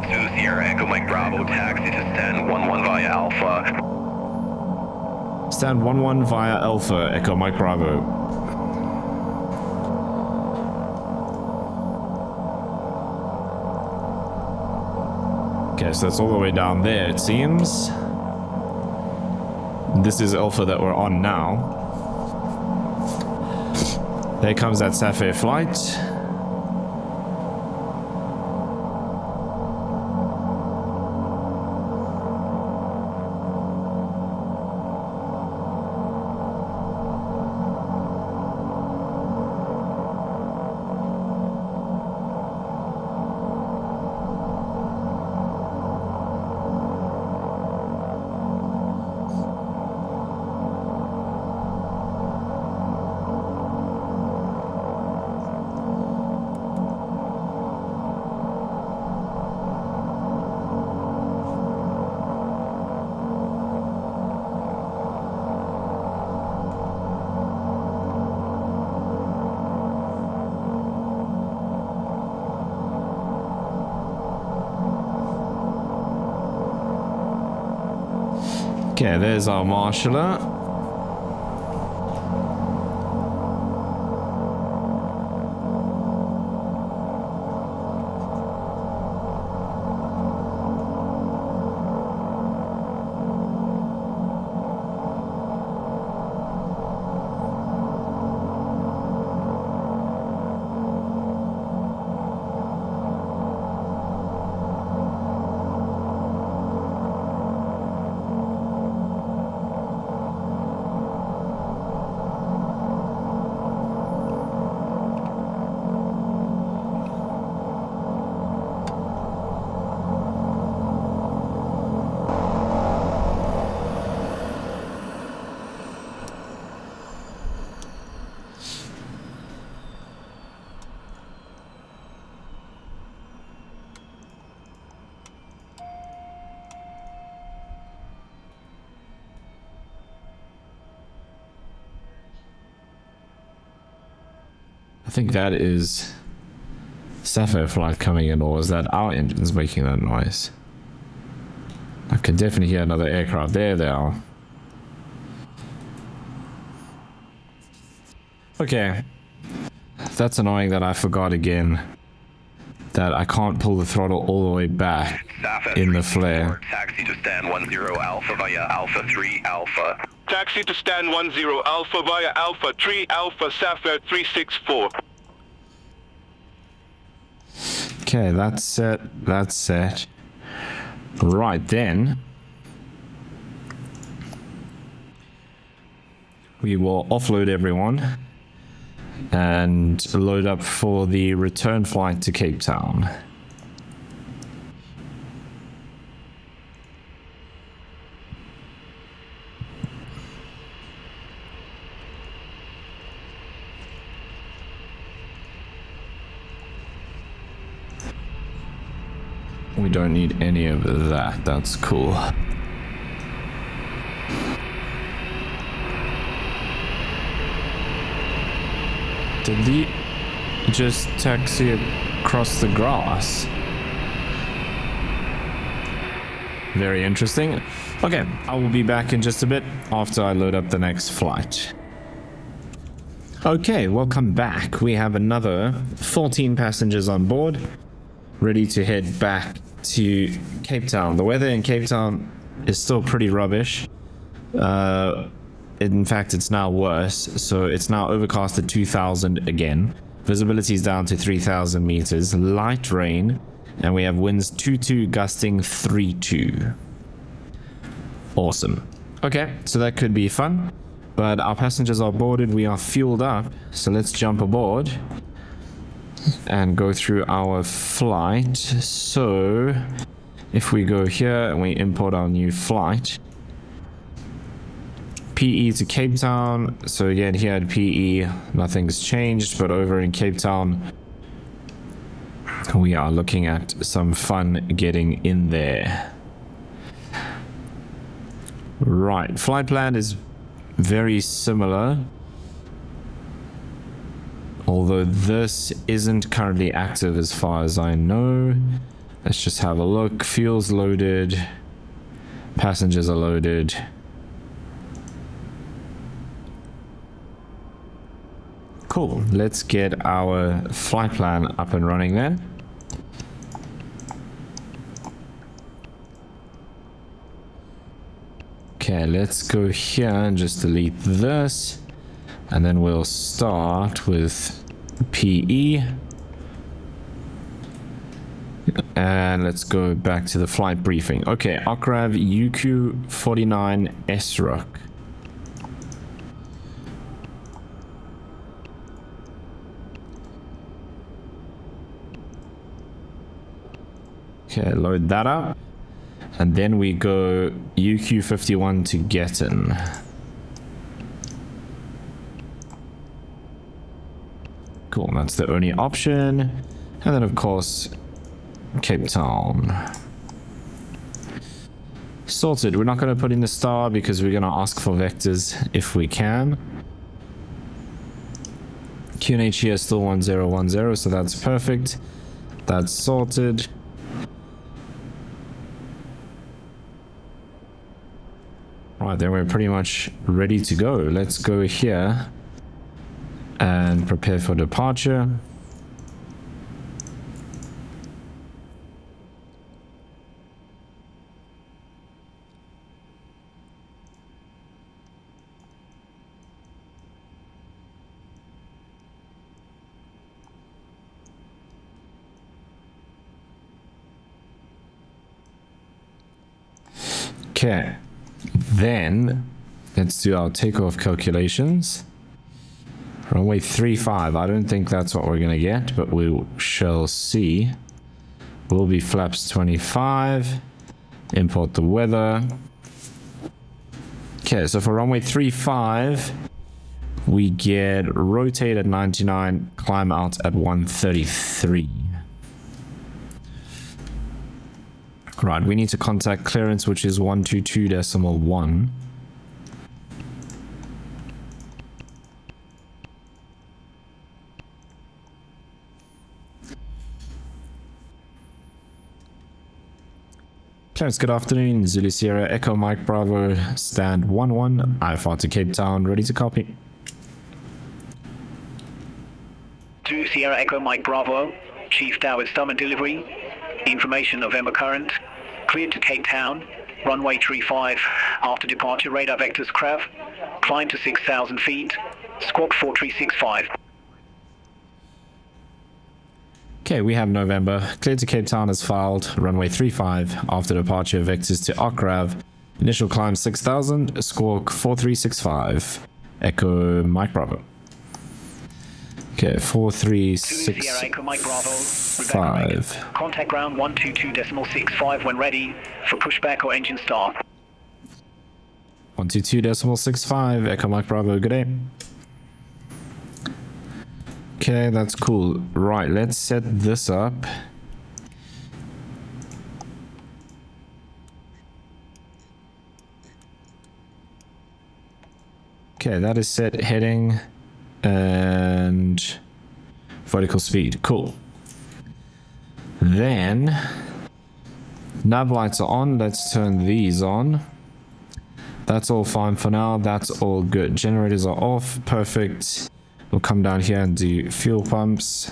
Zulu Sierra Echo Mike Bravo, taxi to stand 11 via Alpha. Stand 11 via Alpha, Echo Mike Bravo. Okay, so that's all the way down there, it seems. This is Alpha that we're on now. There comes that Sapphire flight. Okay, there's our marshaller. I think that is Sapphire flight coming in, or is that our engines making that noise? I can definitely hear another aircraft. There they are. Okay. That's annoying that I forgot again that I can't pull the throttle all the way back in the flare. Taxi to stand 10 Alpha via Alpha 3 Alpha. Taxi to stand 10 Alpha via Alpha 3 Alpha Sapphire 364. Okay, that's set. That's set. Right then. We will offload everyone and load up for the return flight to Cape Town. We don't need any of that. That's cool. Did he just taxi across the grass? Very interesting. Okay, I will be back in just a bit after I load up the next flight. Okay, welcome back. We have another 14 passengers on board, ready to head back to Cape Town. The weather in Cape Town is still pretty rubbish. In fact, it's now worse. So it's now overcast at 2,000 again. Visibility is down to 3,000 meters. Light rain, and we have winds 2-2 gusting 3-2. Awesome. Okay, so that could be fun. But our passengers are boarded, we are fueled up. So let's jump aboard and go through our flight. So if we go here and we import our new flight, PE to Cape Town. So again, here at PE, nothing's changed, but over in Cape Town, we are looking at some fun getting in there. Right, flight plan is very similar, although this isn't currently active as far as I know. Let's just have a look. Fuel's loaded, passengers are loaded. Cool, let's get our flight plan up and running then. Okay, let's go here and just delete this. And then we'll start with PE. And let's go back to the flight briefing. Okay, OCRAV UQ49 SROC. Okay, load that up. And then we go UQ51 to GETON. Cool, that's the only option. And then of course, Cape Town. Sorted. We're not going to put in the star because we're going to ask for vectors if we can. QNH here is still 1010, so that's perfect. That's sorted. Right, then we're pretty much ready to go. Let's go here and prepare for departure. Okay. Then, let's do our takeoff calculations. Runway 35, I don't think that's what we're gonna get, but we shall see. Will be flaps 25. Import the weather. Okay, so for runway 35, we get rotate at 99, climb out at 133. Right, we need to contact clearance, which is 122.1. Clearance, good afternoon. Zulu Sierra, Echo Mike Bravo, stand 11, IFR to Cape Town, ready to copy. Zulu Sierra, Echo Mike Bravo, Chief Tower Summer Delivery, information November current, cleared to Cape Town, runway 35, after departure radar vectors CRAV, climb to 6,000 feet, squawk 4365. Okay, we have November, cleared to Cape Town as filed, runway 35, after departure vectors to OCRAV, initial climb 6,000, squawk 4365, Echo Mike Bravo. Okay, 4365. Contact ground 122.65 when ready for pushback or engine start. 122.65, Echo Mike Bravo, good day. Okay, that's cool. Right, let's set this up. Okay, that is set heading and vertical speed. Cool. Then nav lights are on. Let's turn these on. That's all fine for now. That's all good. Generators are off. Perfect. We'll come down here and do fuel pumps.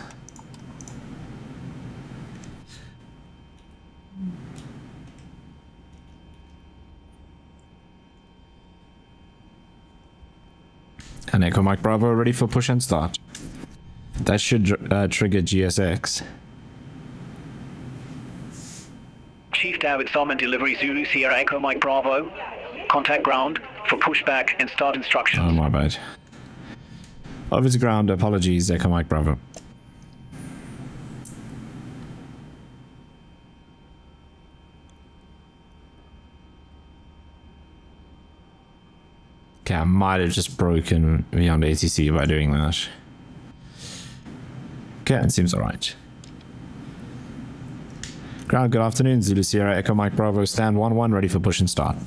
And Echo Mike Bravo ready for push and start. That should trigger GSX. Chief David Salmon Delivery Zulu Sierra Echo Mike Bravo. Contact ground for pushback and start instructions. Oh, my bad. Over to ground, apologies, Echo Mike Bravo. Okay, I might have just broken Beyond ATC by doing that. Okay, it seems alright. Ground, good afternoon. Zulu Sierra, Echo Mike Bravo, stand 1-1, ready for push and start.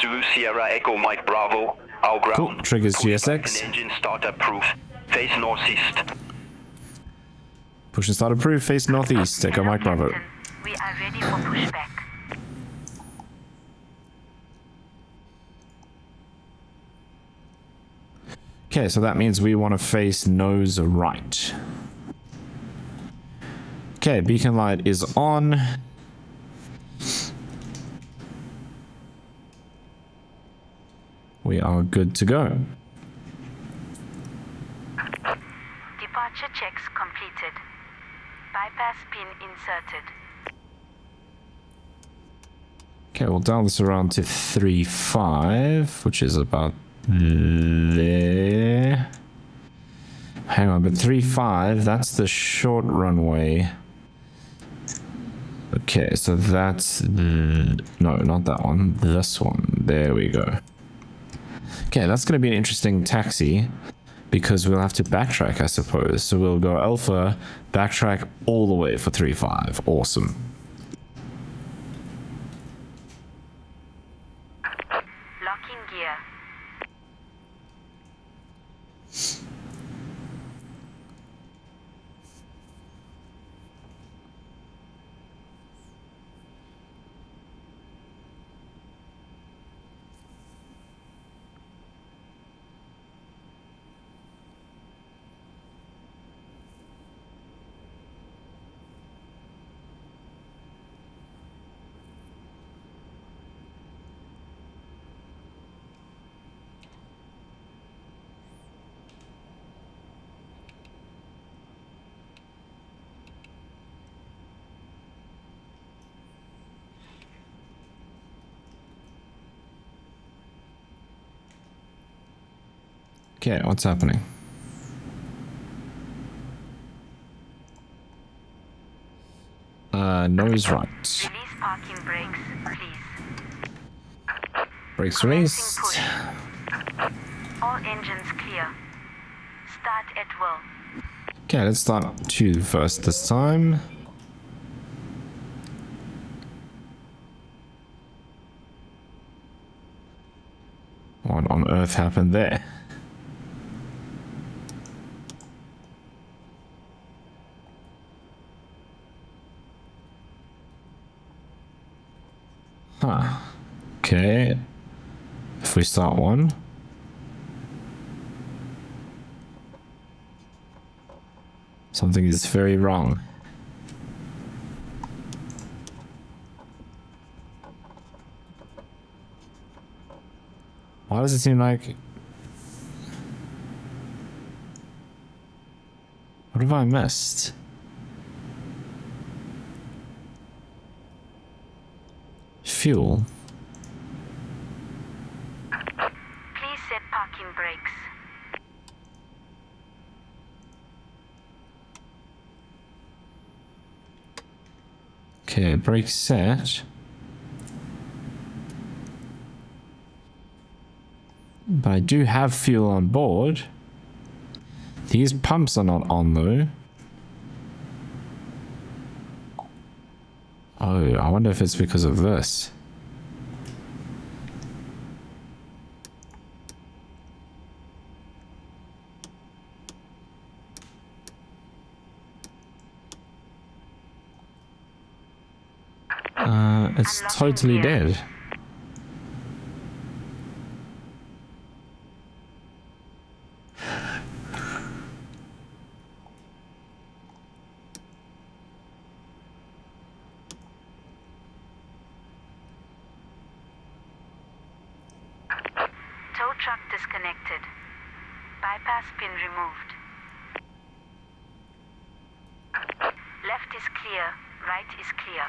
Zulu Sierra Echo Mike Bravo, our ground. Cool, triggers GSX. And engine start approved. Face northeast. Push and start approved, face northeast, Echo Mike Bravo. We are ready for pushback. Okay, so that means we want to face nose right. Okay, beacon light is on. We are good to go. Departure checks completed. Bypass pin inserted. Okay, we'll dial this around to 3.5, which is about there. Hang on, but 3.5, that's the short runway. Okay, so that's... no, not that one. This one. There we go. Okay, that's going to be an interesting taxi because we'll have to backtrack, I suppose. So we'll go alpha, backtrack all the way for 3.5. Awesome. Locking gear. Okay, what's happening? Nose right. Release parking brakes, please. Brakes Commencing released. push. All engines clear. Start at will. Okay, let's start 2 first this time. What on earth happened there? Huh. Okay. If we start 1. Something is very wrong. Why does it seem like... What have I missed? Fuel. Please set parking brakes. Okay, brake set. But I do have fuel on board. These pumps are not on though. Oh, I wonder if it's because of this. It's totally dead. Tow truck disconnected. Bypass pin removed. Left is clear, right is clear.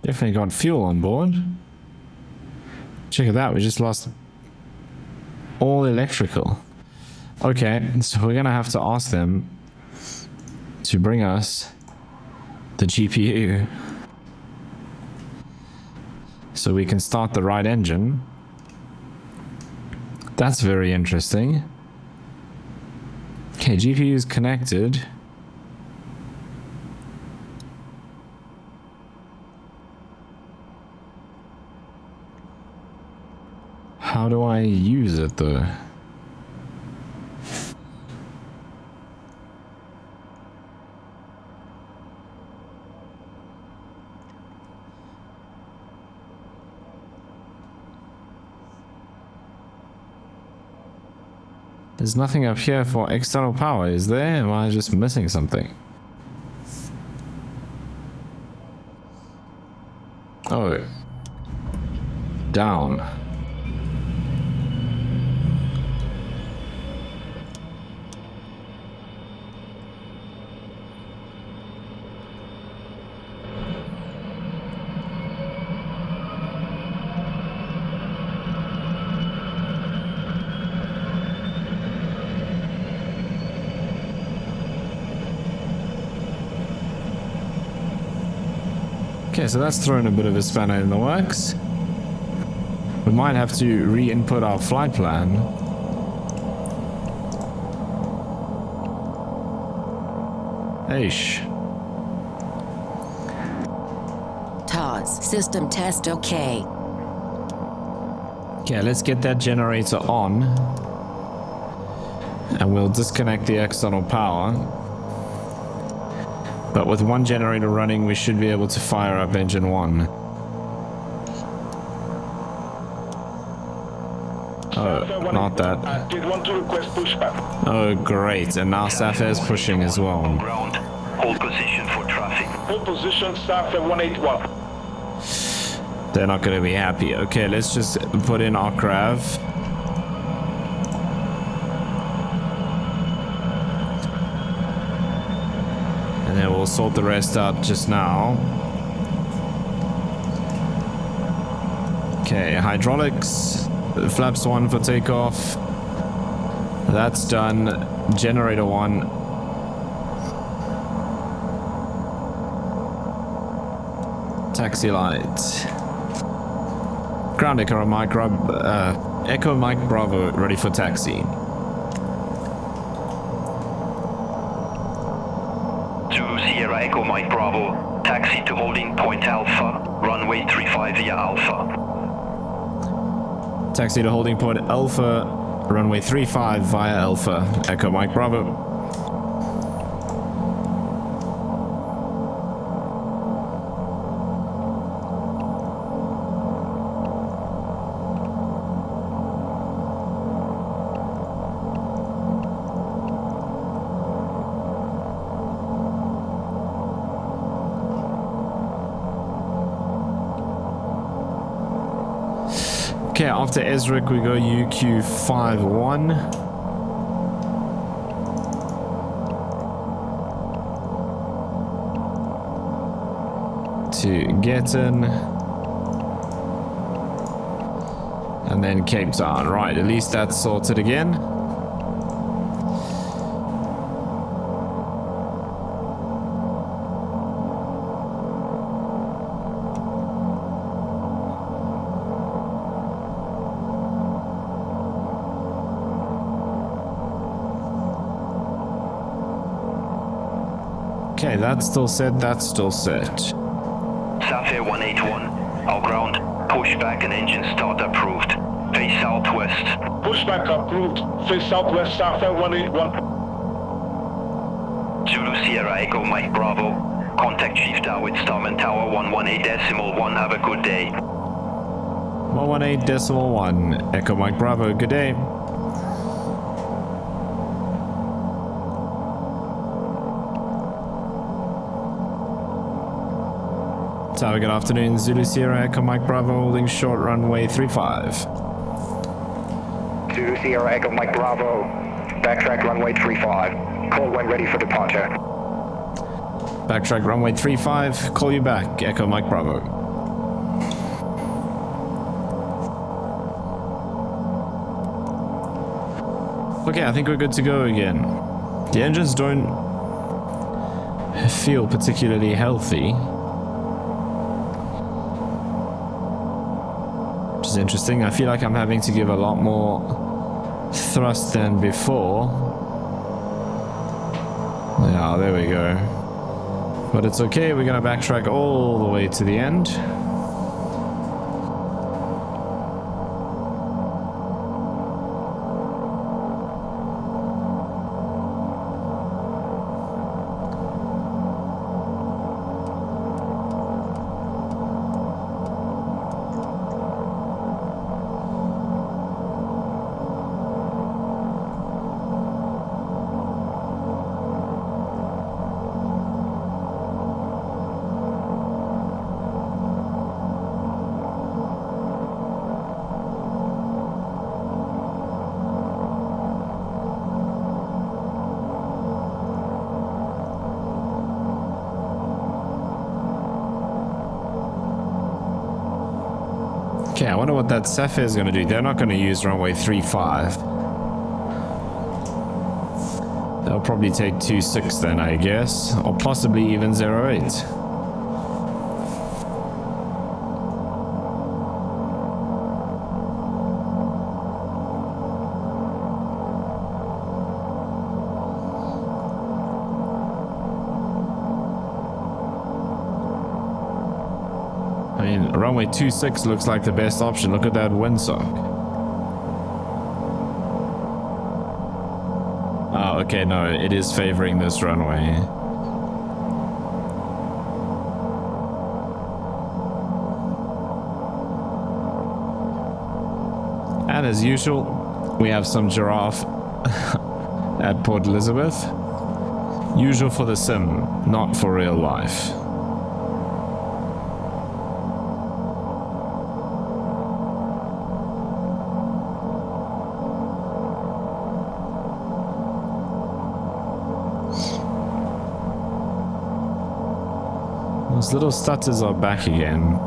Definitely got fuel on board. Check it out, we just lost all electrical. Okay, so we're gonna have to ask them to bring us the GPU so we can start the right engine. That's very interesting. Okay, GPU is connected. How do I use it though? There's nothing up here for external power, is there? Am I just missing something? Oh. Down. Okay, so that's thrown a bit of a spanner in the works. We might have to re-input our flight plan. Eish. TOS. System test okay. Okay, let's get that generator on. And we'll disconnect the external power. But with one generator running, we should be able to fire up engine 1. Oh, not that. Did want to request pushback. Oh, great. And now SAFA is pushing as well. Ground. Hold position for traffic. Hold position, SAFA 181. They're not going to be happy. Okay, let's just put in our grav. And then we'll sort the rest out just now. Okay, hydraulics. Flaps 1 for takeoff. That's done. Generator 1. Taxi light. Ground Echo Mike Echo Mike Bravo ready for taxi. Zulu Sierra Echo Mike Bravo, taxi to holding point Alpha, runway 35 via Alpha. Taxi to holding point Alpha, runway 35 via Alpha. Echo Mike Bravo. Okay, after Ezric we go UQ51. To GETON. And then Cape Town. Right, at least that's sorted again. Okay, that's still set, that's still set. Sapphire 181, our ground, pushback and engine start approved. Face southwest. Pushback approved. Face southwest, Sapphire 181. Zulu Sierra Echo Mike Bravo. Contact Chief Dawit Starman Tower 118.1. Have a good day. 118.1. Echo Mike Bravo, good day. Tower, good afternoon. Zulu Sierra Echo Mike Bravo holding short runway 35. Zulu Sierra Echo Mike Bravo. Backtrack runway 35. Call when ready for departure. Backtrack runway 35. Call you back. Echo Mike Bravo. Okay, I think we're good to go again. The engines don't feel particularly healthy, which is interesting. I feel like I'm having to give a lot more thrust than before. Yeah, there we go. But it's okay, we're gonna backtrack all the way to the end. Okay, I wonder what that Sapphire is going to do. They're not going to use runway 35. They'll probably take 26 then, I guess. Or possibly even 08. Runway 26 looks like the best option. Look at that windsock. Oh, okay, no, it is favoring this runway. And as usual, we have some giraffe at Port Elizabeth. Usual for the sim, not for real life. Those little stutters are back again.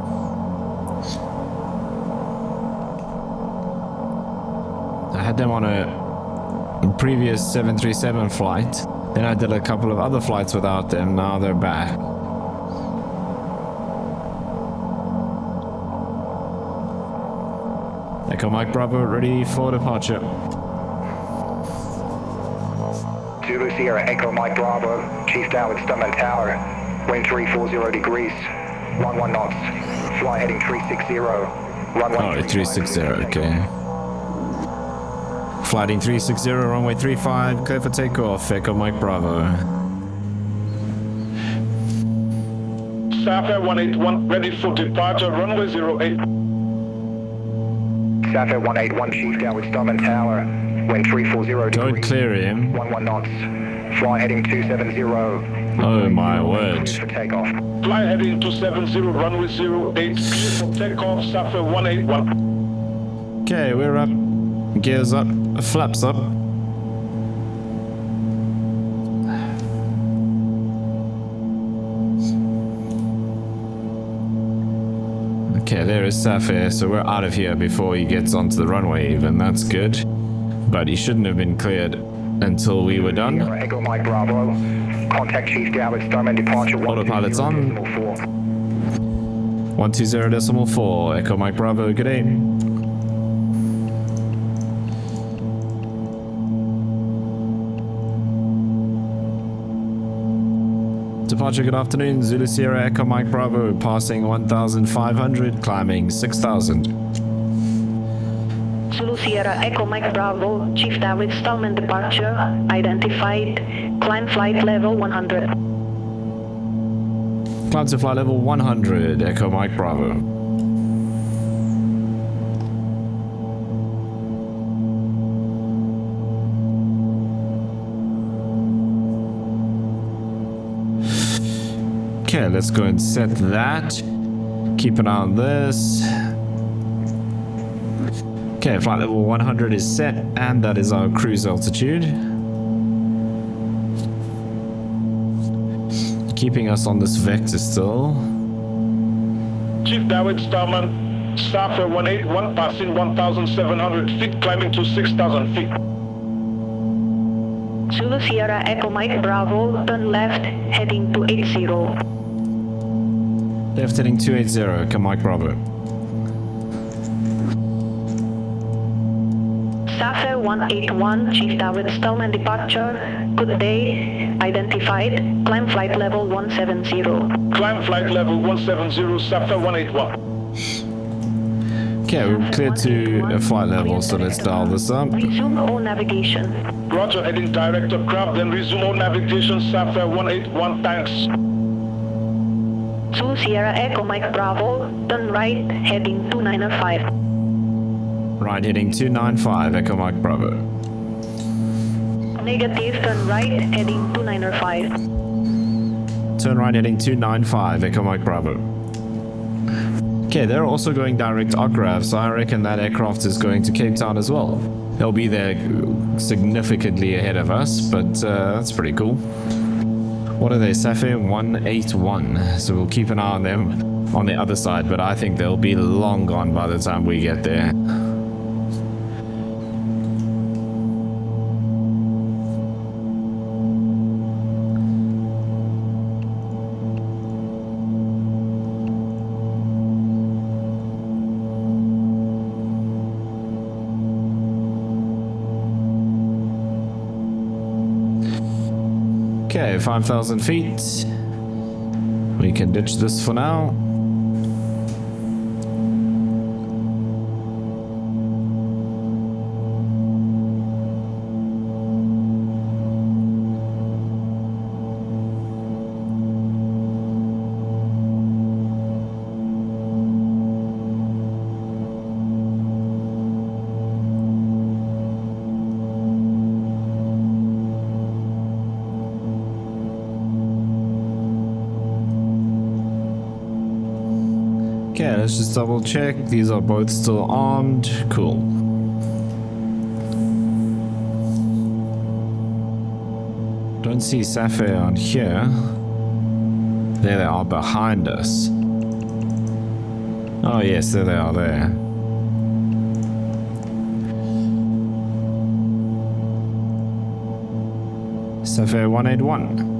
I had them on a previous 737 flight. Then I did a couple of other flights without them. Now they're back. Echo Mike Bravo, ready for departure. Zulu Sierra Echo Mike Bravo, Chief Tower, Sturman Tower. Wind 340 degrees, 11 knots, fly heading 360, runway 360, okay. Flighting 360, runway 35, clear for takeoff, Echo Mike Bravo. Sapphire 181, ready for departure, runway 08. Sapphire 181, Chief Tower, Sturman Tower, wind 340 degrees. Don't clear him. 11 knots, fly heading 270. Oh my word. For takeoff. Fly heading 270, runway 08, clear for takeoff, Sapphire 181. Okay, we're up. Gears up. Flaps up. Okay, there is Sapphire, so we're out of here before he gets onto the runway even. That's good. But he shouldn't have been cleared until we were done. Echo Mike Bravo. Contact Chief Tower, Starman departure. Autopilot's on. 120.4. Echo Mike Bravo, good day. Departure, good afternoon. Zulu Sierra Echo Mike Bravo, passing 1,500, climbing 6,000. Zulu Sierra Echo Mike Bravo, Chief David Stallman departure, identified, climb flight level 100. Climb to flight level 100, Echo Mike Bravo. Okay, let's go and set that. Keep an eye on this. Okay, flight level 100 is set, and that is our cruise altitude. Keeping us on this vector still. Chief David Starman, Sapphire 181, passing 1,700 feet, climbing to 6,000 feet. Zulu Sierra Echo Mike Bravo, turn left, heading to 80. Left heading 280, Echo Mike Bravo. Sapphire 181, Chief Tower Stallman departure. Good day. Identified. Climb flight level 170. Climb flight level 170, Sapphire 181. Okay, we're clear to flight level, so let's dial this up. Resume all navigation. Roger, heading direct to craft, then resume all navigation, Sapphire 181, thanks. Zulu Sierra Echo Mike Bravo, turn right, heading 295. Right heading 295, Echo Mike Bravo. Negative, turn right, heading 295. Turn right heading 295, Echo Mike Bravo. Okay, they're also going direct Ocrav, so I reckon that aircraft is going to Cape Town as well. They'll be there significantly ahead of us, but that's pretty cool. What are they? Sapphire 181, so we'll keep an eye on them on the other side, but I think they'll be long gone by the time we get there. Okay, 5,000 feet. We can ditch this for now. Okay, let's just double check. These are both still armed. Cool. Don't see Sapphire on here. There they are behind us. Oh yes, there they are there. Sapphire 181.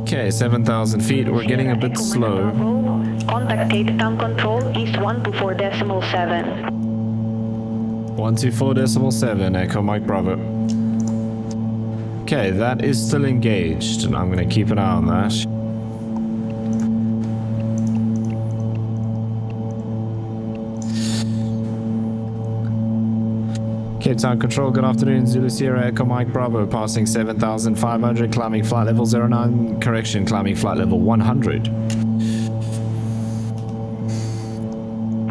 Okay, 7,000 feet. We're getting a bit slow. Contact Cape Town Control, East 124.7. 124.7, Echo Mike Bravo. Okay, that is still engaged, and I'm going to keep an eye on that. Cape Town Control, good afternoon. Zulu Sierra Echo Mike Bravo, passing 7,500, climbing flight level 09, correction, climbing flight level 100.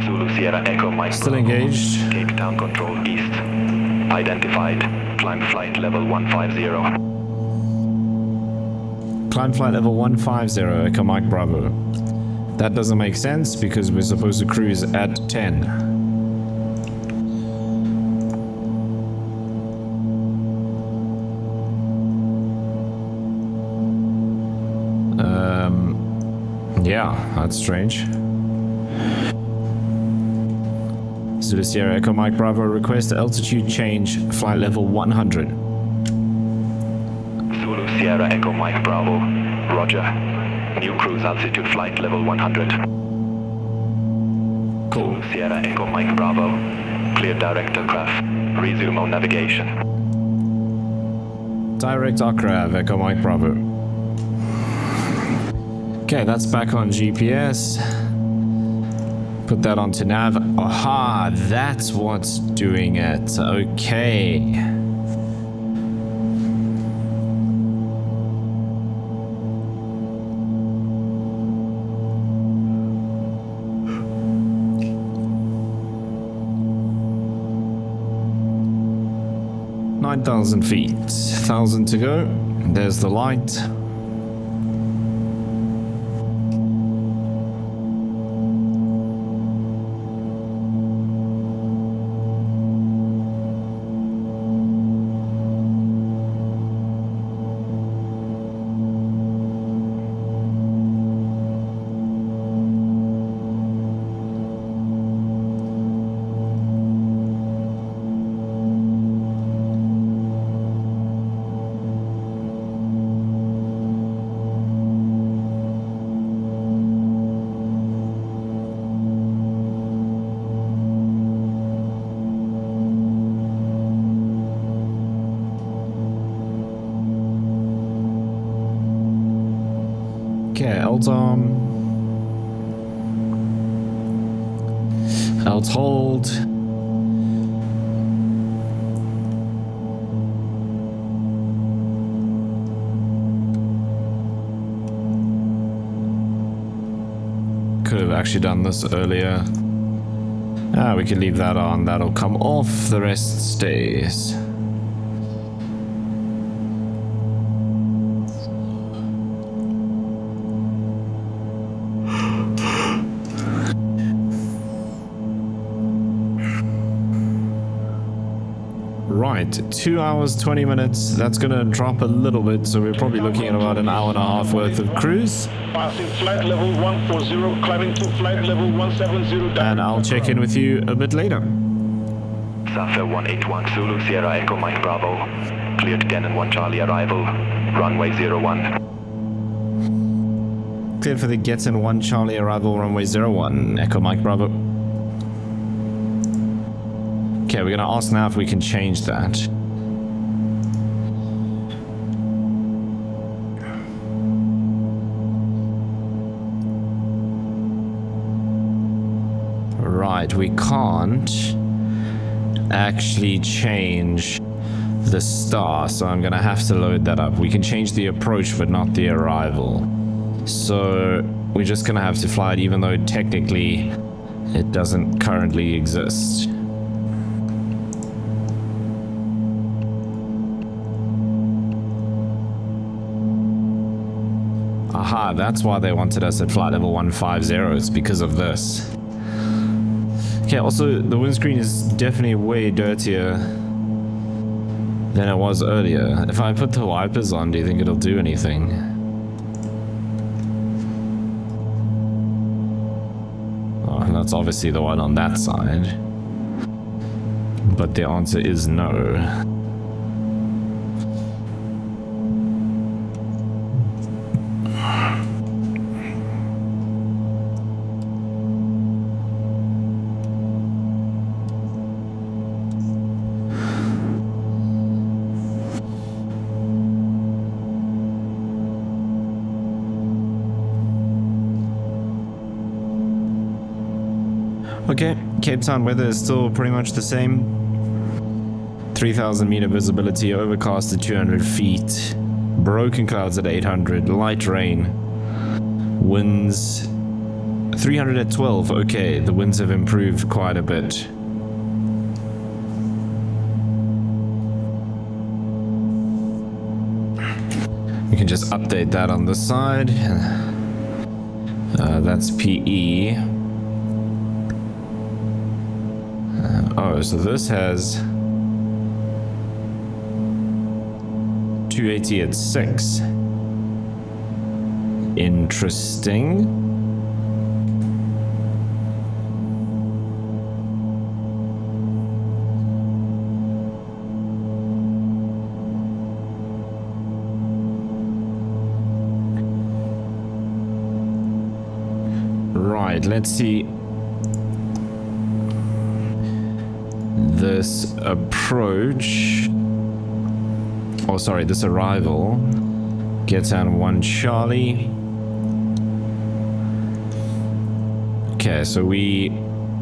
Zulu Sierra Echo Mike Still Bravo, engaged. Cape Town Control East. Identified. Climb flight level 150. Climb flight level 150, Echo Mike Bravo. That doesn't make sense because we're supposed to cruise at 10. Yeah, that's strange. Zulu Sierra Echo Mike Bravo, request altitude change, flight level 100. Zulu Sierra Echo Mike Bravo, roger. New cruise altitude flight level 100. Cool. Zulu Sierra Echo Mike Bravo, clear direct aircraft. Resume on navigation. Direct Ocrav, Echo Mike Bravo. Okay, that's back on GPS. Put that onto nav. Aha, that's what's doing it. Okay. "9,000 feet, 1,000 to go. There's the light. Okay, LTOM. Alt hold. Could have actually done this earlier. We could leave that on. That'll come off. The rest stays. Right, 2 hours, 20 minutes. That's gonna drop a little bit, so we're probably looking at about an hour and a half worth of cruise. Passing flight level 140, climbing to flight level 170. And I'll check in with you a bit later. Safir 181 Zulu Sierra Echo Mike Bravo. Cleared 10 and 1 Charlie arrival. Runway 01. Cleared for the GETON 1 Charlie arrival, runway 01. Echo Mike Bravo. Okay, we're gonna ask now if we can change that. Right, we can't actually change the star, so I'm gonna have to load that up. We can change the approach, but not the arrival. So we're just gonna have to fly it, even though technically it doesn't currently exist. Aha, that's why they wanted us at flight level 150. It's because of this. Okay, also, the windscreen is definitely way dirtier than it was earlier. If I put the wipers on, do you think it'll do anything? Oh, that's obviously the one on that side. But the answer is no. Okay, Cape Town weather is still pretty much the same. 3,000 meter visibility, overcast at 200 feet, broken clouds at 800, light rain, winds 300 at 12. Okay, the winds have improved quite a bit. We can just update that on the side. That's PE. Oh, so this has 280 at 6. Interesting. Right, let's see. This approach, oh sorry, this arrival gets on 1 Charlie. Okay, so we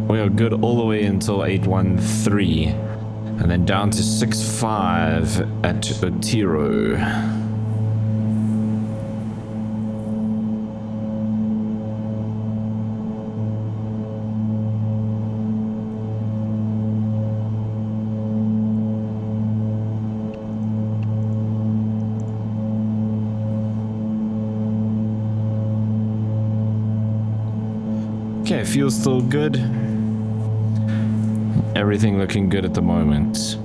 are good all the way until 813, and then down to 65 at Otiro. Okay, feels still good. Everything looking good at the moment.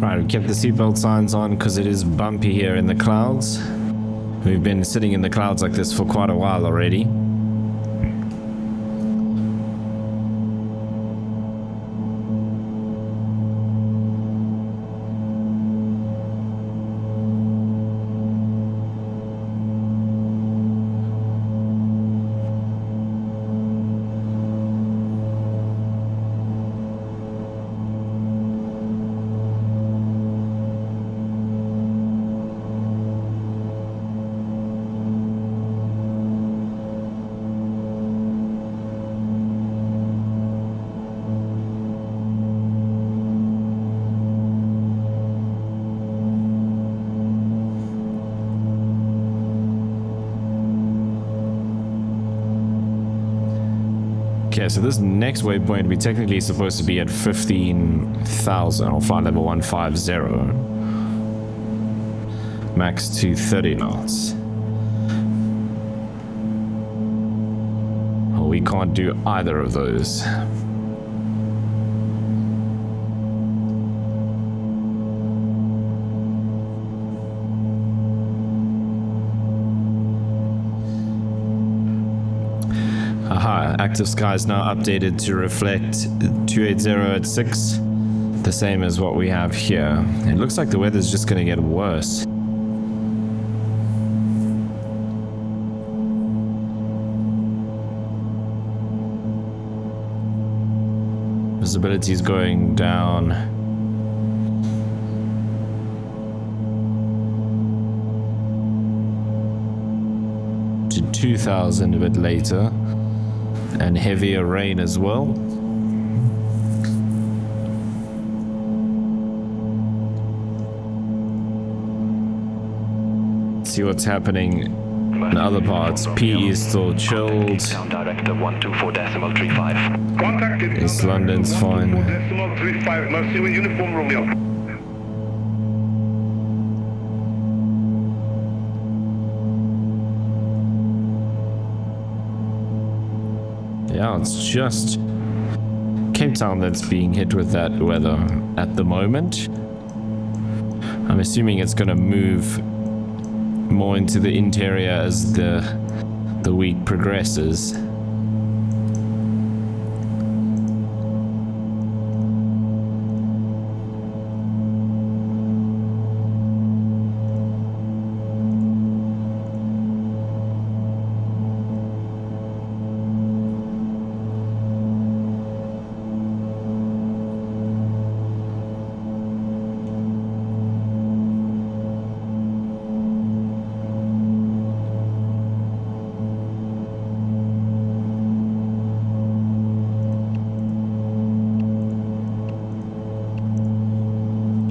Right, we kept the seatbelt signs on because it is bumpy here in the clouds. We've been sitting in the clouds like this for quite a while already. Okay, so this next waypoint, we're technically supposed to be at 15,000 or flight level 150. Max 230 knots. Well, we can't do either of those. Aha, active sky is now updated to reflect 280 at 6. The same as what we have here. It looks like the weather's just going to get worse. Visibility is going down. To 2,000 a bit later. And heavier rain as well. See what's happening in other parts. PE is still chilled. Director 124.35. Contacted. East London's fine. 124.35. Mercy with uniform Romeo. Yeah, it's just Cape Town that's being hit with that weather at the moment. I'm assuming it's going to move more into the interior as the week progresses.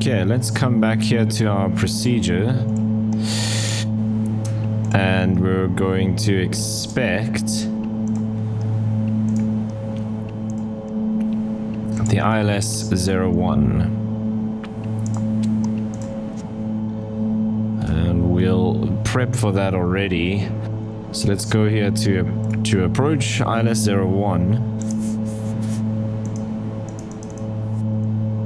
Okay, let's come back here to our procedure. And we're going to expect the ILS 01. And we'll prep for that already. So let's go here to approach ILS 01.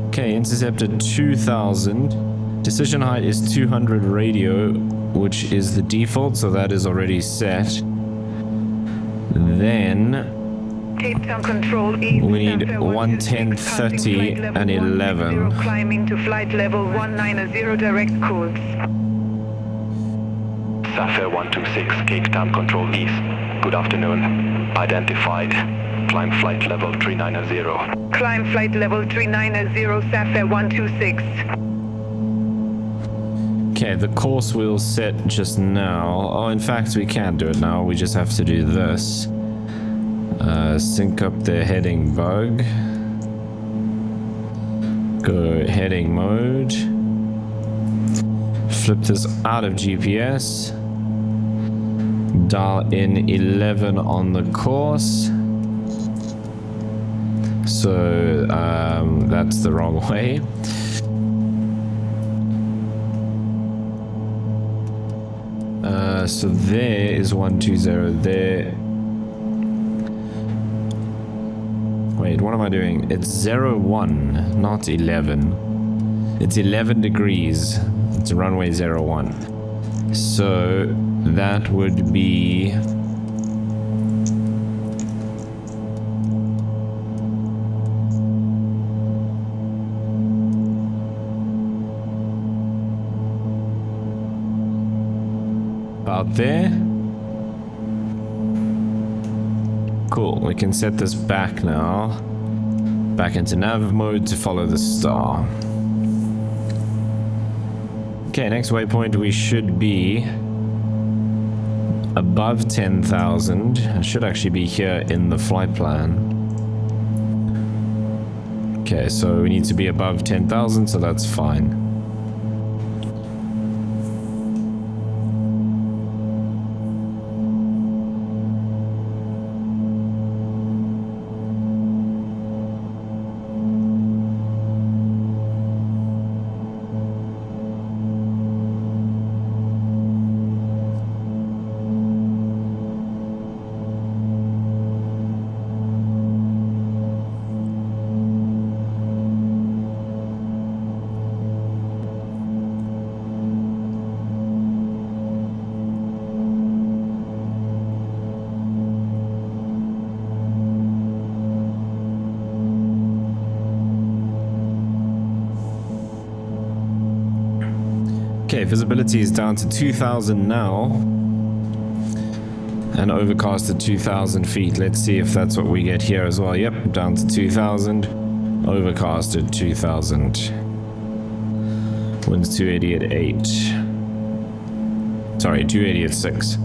Okay, intercepted 2,000. Decision height is 200 radio, which is the default, so that is already set. Then Cape Town Control East, we need 110.30 and 11. Climbing to flight level 190 direct course. Sapphire 126, Cape Town Control East. Good afternoon. Identified. Climb flight level 390. Climb flight level 390, Sapphire 126. Okay, the course we'll set just now. Oh, in fact, we can't do it now. We just have to do this. Sync up the heading bug. Go heading mode. Flip this out of GPS. Dial in 11 on the course. So that's the wrong way. So there is 120 there. Wait, what am I doing? It's 01, not 11. It's 11 degrees. It's runway 01. So that would be about there. Cool, we can set this back now. Back into nav mode to follow the star. Okay, next waypoint we should be above 10,000. I should actually be here in the flight plan. Okay, so we need to be above 10,000, so that's fine. Okay, visibility is down to 2,000 now. And overcast at 2,000 feet. Let's see if that's what we get here as well. Yep, down to 2,000. Overcast at 2,000. Winds 280 at 8. Sorry, 280 at 6.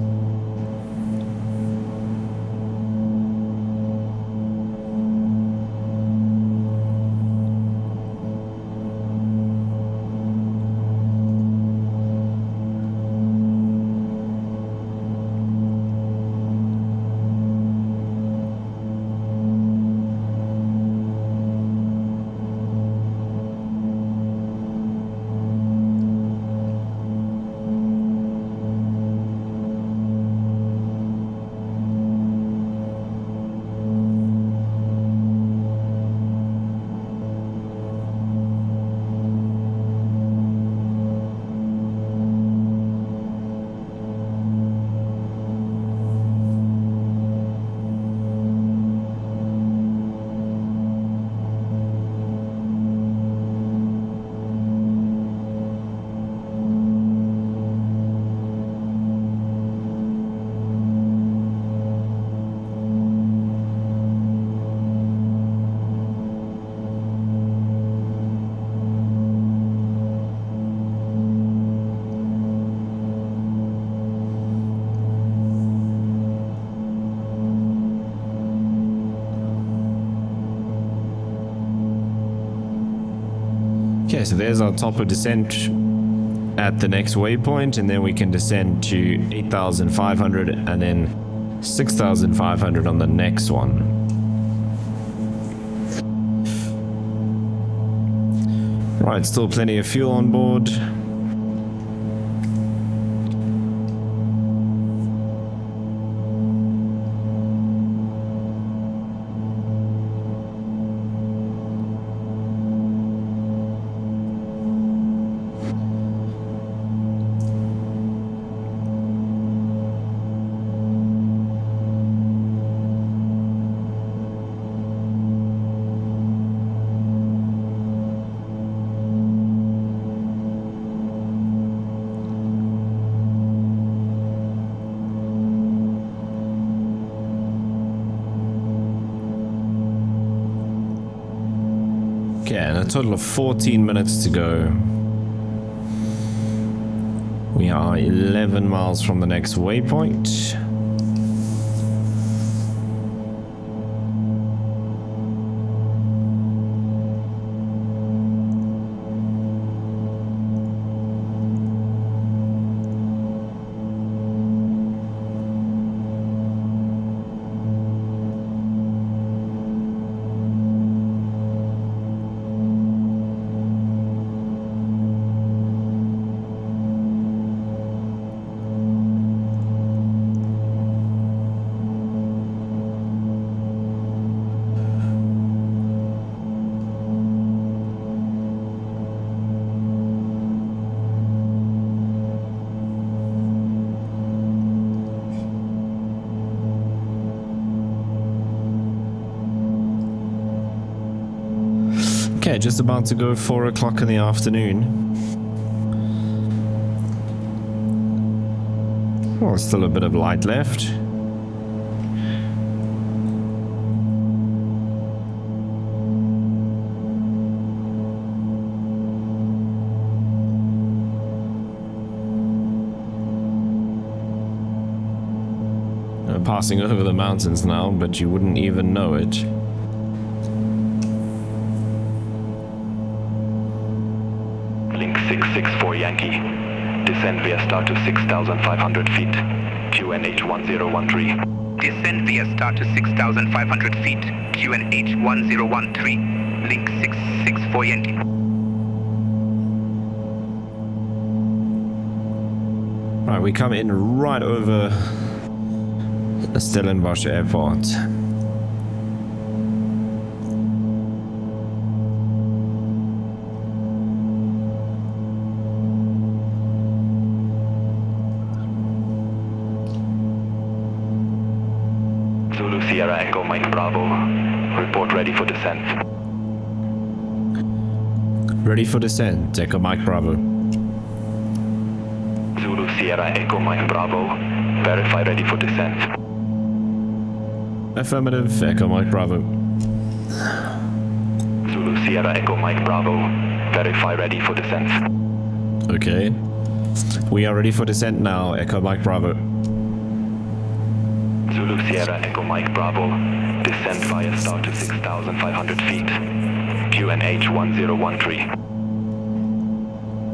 Okay, so there's our top of descent at the next waypoint, and then we can descend to 8,500 and then 6,500 on the next one. Right, still plenty of fuel on board. Okay, and a total of 14 minutes to go. We are 11 miles from the next waypoint. Okay, just about to go 4 o'clock in the afternoon. Oh, still a bit of light left. We're passing over the mountains now, but you wouldn't even know it. Link 664 Yankee. Descend via start to 6,500 feet. QNH 1013. Descend via start to 6,500 feet. QNH 1013. Link 664 Yankee. Right, we come in right over Stellenbosch Airport. Zulu Sierra Echo Mike Bravo. Report ready for descent. Ready for descent, Echo Mike Bravo. Zulu Sierra Echo Mike Bravo. Verify ready for descent. Affirmative, Echo Mike Bravo. Zulu Sierra Echo Mike Bravo. Verify ready for descent. Okay. We are ready for descent now, Echo Mike Bravo. Zulu Sierra Echo Mike Bravo. Descent via start to 6,500 feet. QNH 1013.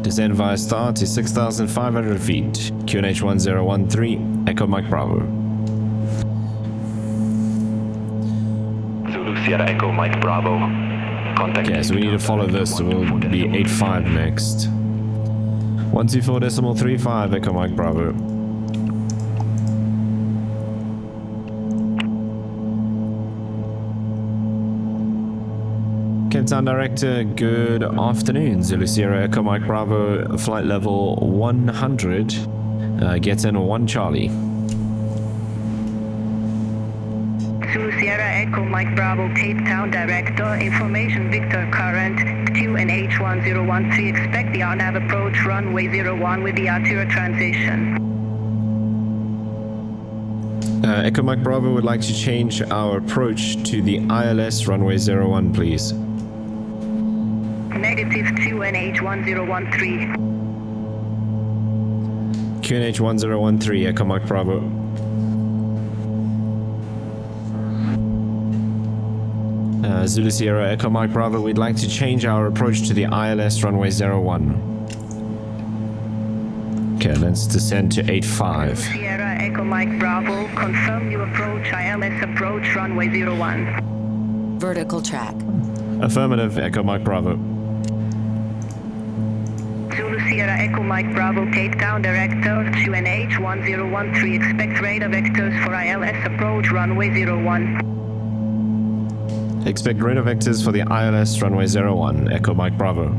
Descend via star to 6,500 feet. QNH 1013, Echo Mike Bravo. Zulu Sierra Echo Mike Bravo. Contact. Okay, so we need to follow this, so we'll be 85 next. 124.35, Echo Mike Bravo. Cape Town Director, good afternoon. Zulu Sierra Echo Mike Bravo, flight level 100. Get in 1 Charlie. Zulu Sierra Echo Mike Bravo, Cape Town Director, information Victor current, QNH 1013, expect the RNAV approach runway 01 with the Artura transition. Echo Mike Bravo would like to change our approach to the ILS runway 01, please. Negative QNH 1013. QNH 1013, Echo Mike Bravo. Zulu Sierra Echo Mike Bravo, we'd like to change our approach to the ILS runway 01. Okay, let's descend to 85. Sierra Echo Mike Bravo, confirm new approach ILS approach runway 01. Vertical track. Affirmative, Echo Mike Bravo. Zulu Sierra Echo Mike Bravo, Cape Town Director, QNH 1013, expect radar vectors for ILS approach runway 01. Expect radar vectors for the ILS runway 01, Echo Mike Bravo.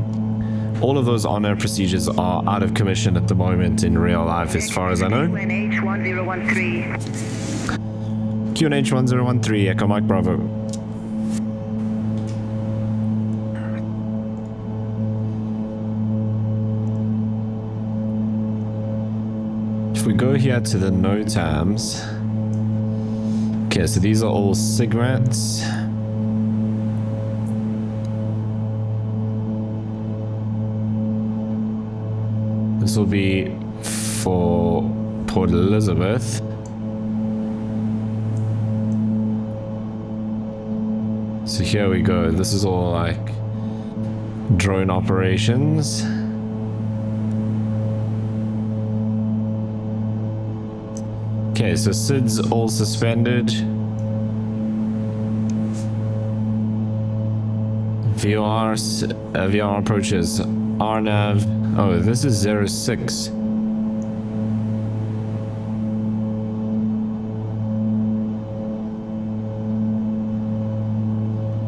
All of those on-air procedures are out of commission at the moment in real life, as far as I know. QNH 1013. QNH 1013, Echo Mike Bravo. If we go here to the NOTAMs. Okay, so these are all SIGMATs. This will be for Port Elizabeth. So here we go. This is all like drone operations. Okay, so SID's all suspended. VR approaches. RNAV. Oh, this is 06.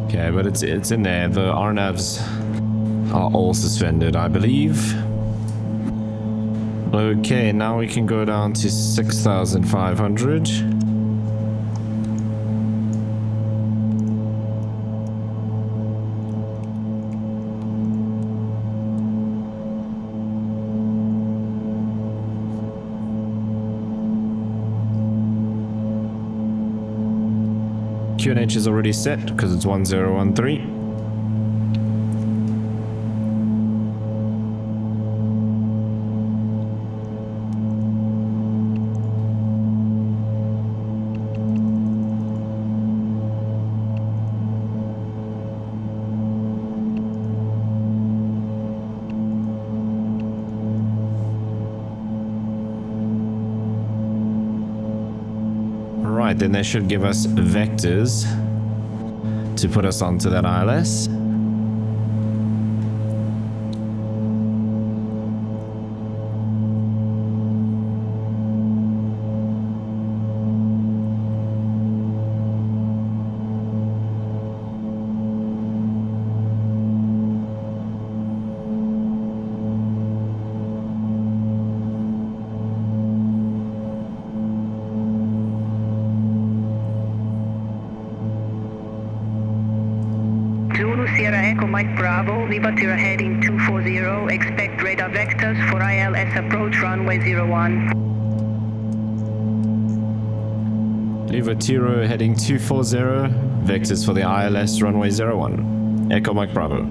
Okay, but it's in there. The RNAVs are all suspended, I believe. Okay, now we can go down to 6,500. QNH is already set because it's 1013. Right, then they should give us vectors to put us onto that ILS. Sierra Echo Mike Bravo, Livatira heading 240, expect radar vectors for ILS Approach runway 01. Livatiro heading 240, vectors for the ILS runway 01. Echo Mike Bravo.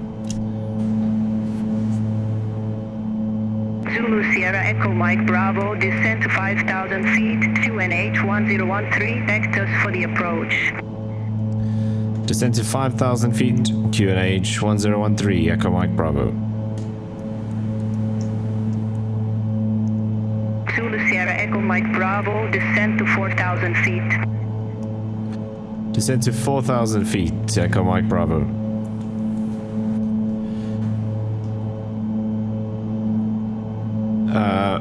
Zulu Sierra Echo Mike Bravo, descend to 5,000 feet, QNH 1013, vectors for the approach. Descend to 5,000 feet, QNH 1013, Echo Mike Bravo. Zulu Sierra Echo Mike Bravo, descend to 4,000 feet. Descend to 4,000 feet, Echo Mike Bravo.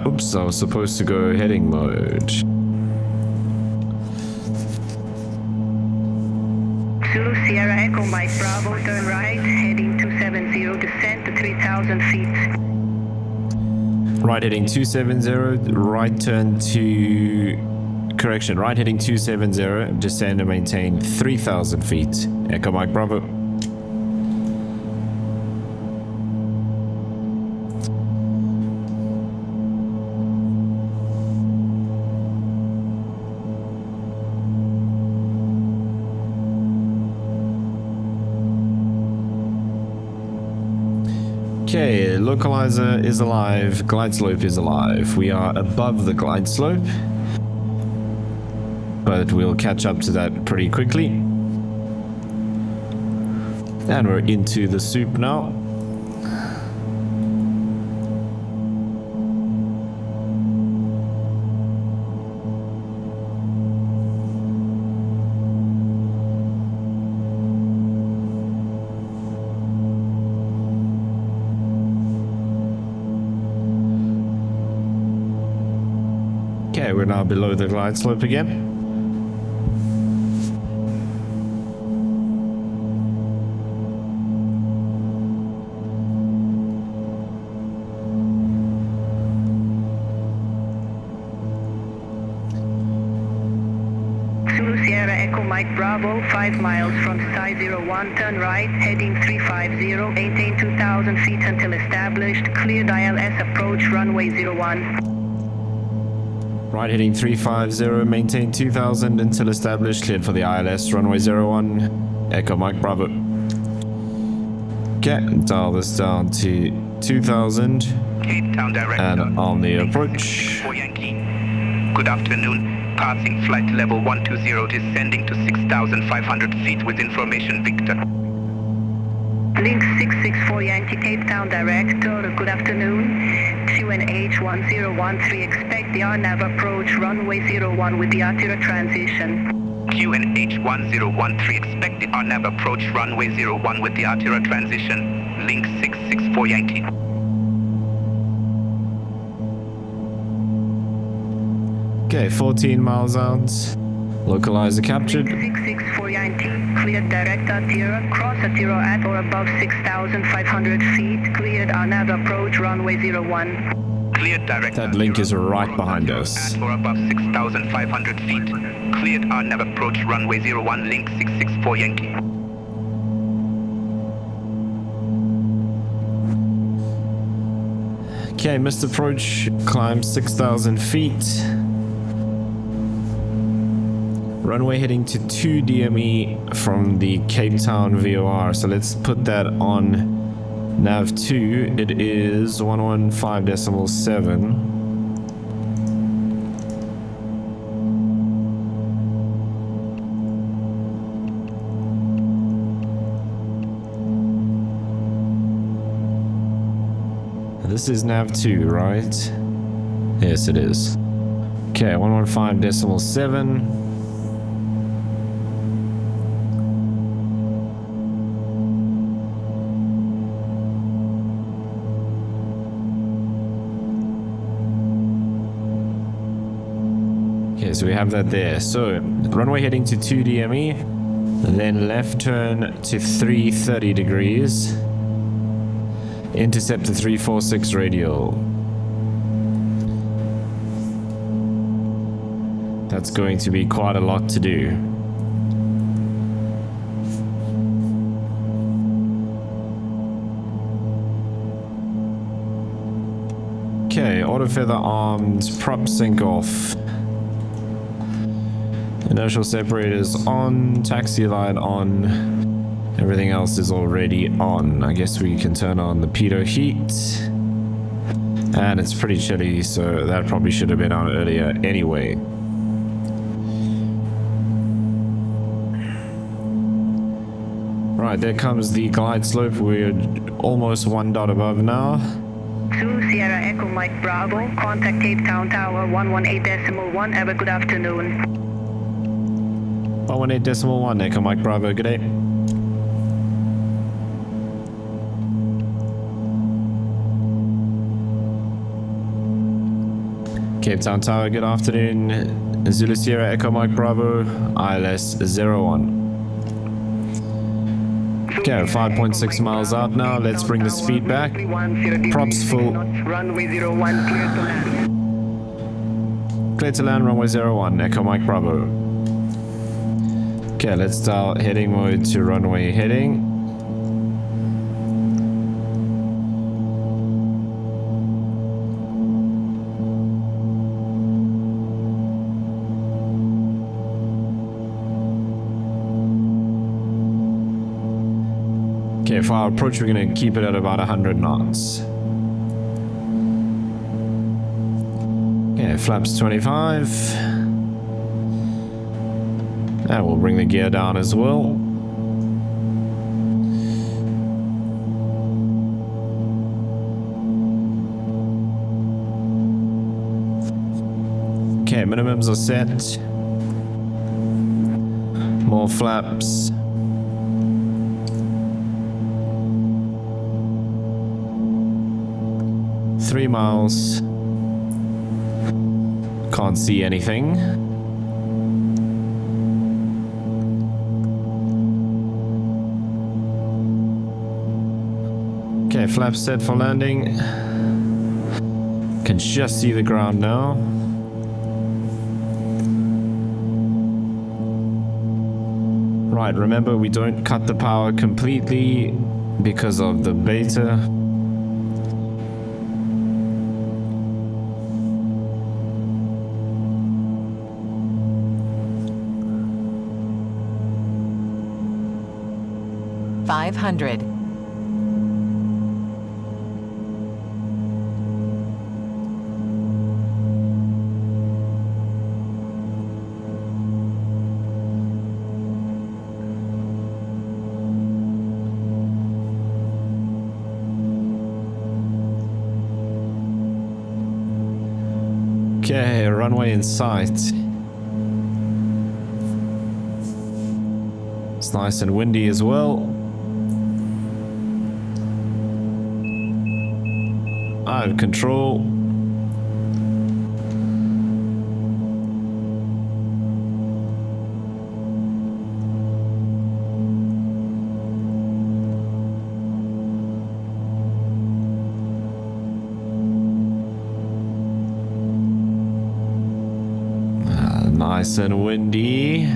Oops, I was supposed to go heading mode. Zulu Sierra Echo Mike Bravo, turn right, heading 270, descend to 3,000 feet. Right heading 270, right turn to... Correction, right heading 270, descend and maintain 3,000 feet. Echo Mike Bravo. Okay, localizer is alive, glide slope is alive. We are above the glide slope, but we'll catch up to that pretty quickly. And we're into the soup now. Okay, we're now below the glide slope again. Zulu Sierra Echo Mike Bravo, 5 miles from Sky 01, turn right, heading 350, maintain 2,000 feet until established, cleared ILS Approach runway 01. Right heading 350, maintain 2000 until established, cleared for the ILS runway 01. Echo Mike Bravo. Okay, dial this down to 2000. Cape Town director. And on the approach. For Yankee. Good afternoon. Passing flight level 120, descending to 6,500 feet with information Victor. Link 664 Yankee Cape Town director, good afternoon. QNH 1013, expect the RNAV approach runway 01 with the Artillery transition. QNH 1013, expect the RNAV approach runway 01 with the Artillery transition. Link 664 Yankee. Okay, 14 miles out. Localizer captured. 664 Yankee, cleared direct Artillery, cross Artillery at or above 6,500 feet, cleared RNAV approach runway 01. Cleared direct. That link is right behind us. At or above 6,500 feet. Cleared RNAV approach runway 01, link 664 Yankee. Okay, missed approach, climb 6,000 feet. Runway heading to 2 DME from the Cape Town VOR. So let's put that on nav 2. It is 115.7. This is nav 2, right? Yes, it is. Okay, 115.7. Okay, so we have that there. So, runway heading to 2 DME, then left turn to 330 degrees. Intercept to 346 radial. That's going to be quite a lot to do. auto feather armed, prop sync off. Inertial separators on, taxi light on. Everything else is already on. I guess we can turn on the pitot heat. And it's pretty chilly, so that probably should have been on earlier anyway. Right, there comes the glide slope. We're almost 1 dot above now. 2 Sierra Echo Mike Bravo, contact Cape Town Tower 118.1. Have a good afternoon. 118.1 Echo Mike Bravo, good day. Cape Town Tower, good afternoon. Zulu Sierra Echo Mike Bravo, ILS 01. Okay, 5.6 miles out now. Let's bring the speed back. Props full. Runway 01 clear to land. Clear to land, runway 01, Echo Mike Bravo. Okay, let's dial heading mode to runway heading. Okay, for our approach, we're going to keep it at about 100 knots. Okay, flaps 25. And we'll bring the gear down as well. Okay, minimums are set. More flaps. Three miles. Can't see anything. Okay, flaps set for landing. Can just see the ground now. Right, remember we don't cut the power completely because of the beta. $500. Okay, runway in sight. It's nice and windy as well. Out of control. Nice and windy.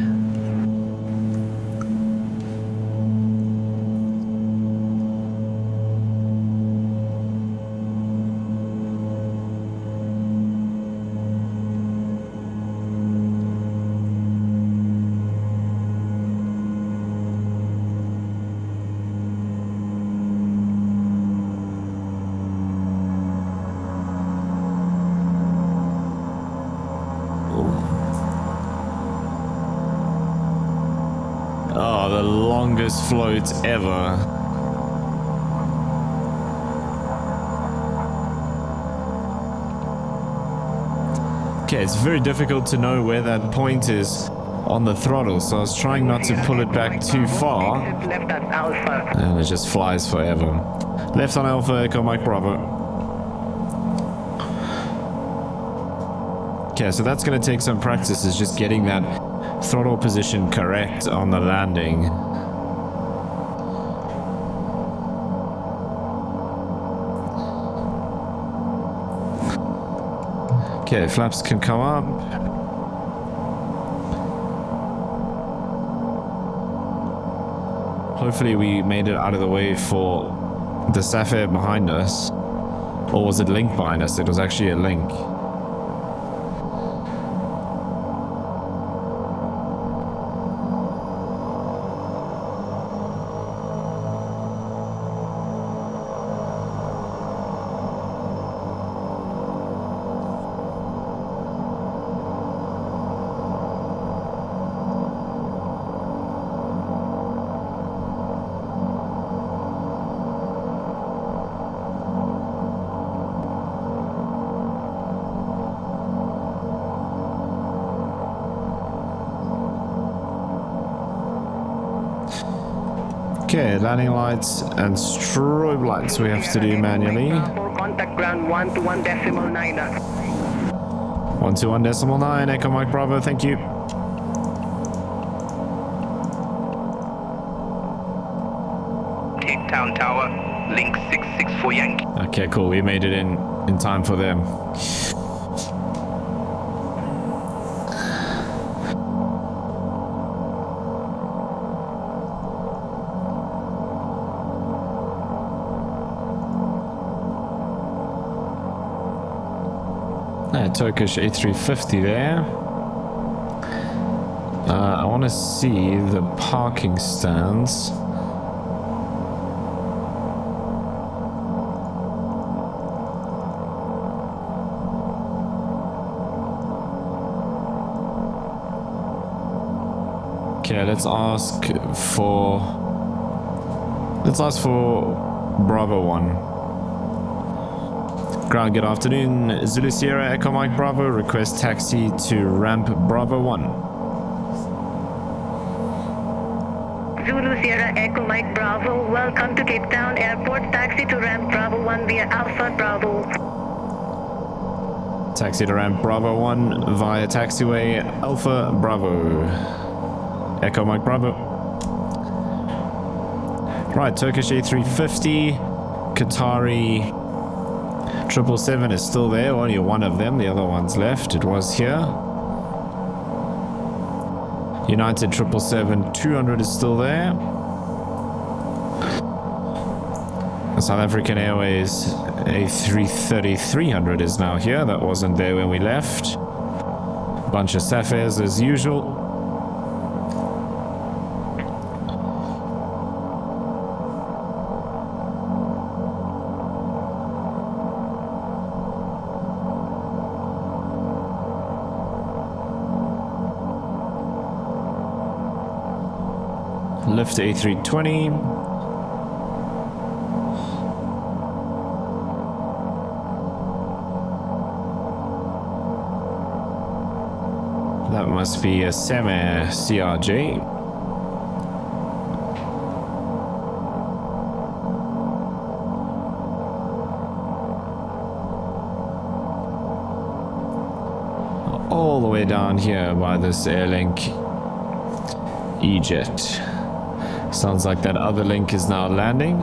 Oh, the longest float ever. Okay, it's very difficult to know where that point is on the throttle, so I was trying not to pull it back too far. Left on Alpha. And it just flies forever. Left on Alpha, Echo Mike Bravo. Okay, so that's going to take some practice, is just getting that throttle position correct on the landing. Okay, flaps can come up. Hopefully we made it out of the way for the Sapphire behind us. Or was it Link behind us? It was actually a Link. Okay, landing lights and strobe lights we have to do manually. Contact ground 121.9. 121.9, Echo Mike Bravo, thank you. Takedown tower, link 664 Yankee. Okay, cool, we made it in time for them. Turkish A350 there. I want to see the parking stands. Okay, let's ask for Bravo 1. Ground, good afternoon. Zulu Sierra Echo Mike Bravo, request taxi to ramp Bravo 1. Zulu Sierra Echo Mike Bravo, welcome to Cape Town Airport. Taxi to ramp Bravo 1 via Alpha Bravo. Taxi to ramp Bravo 1 via taxiway Alpha Bravo. Echo Mike Bravo. Right, Turkish A350, Qatari 777 is still there, only one of them, the other one's left. It was here. United 777-200 is still there. South African Airways A330-300 is now here. That wasn't there when we left. Bunch of Sapphires as usual. Lift A320. That must be a Semi CRJ. All the way down here by this Airlink E-Jet. Sounds like that other link is now landing.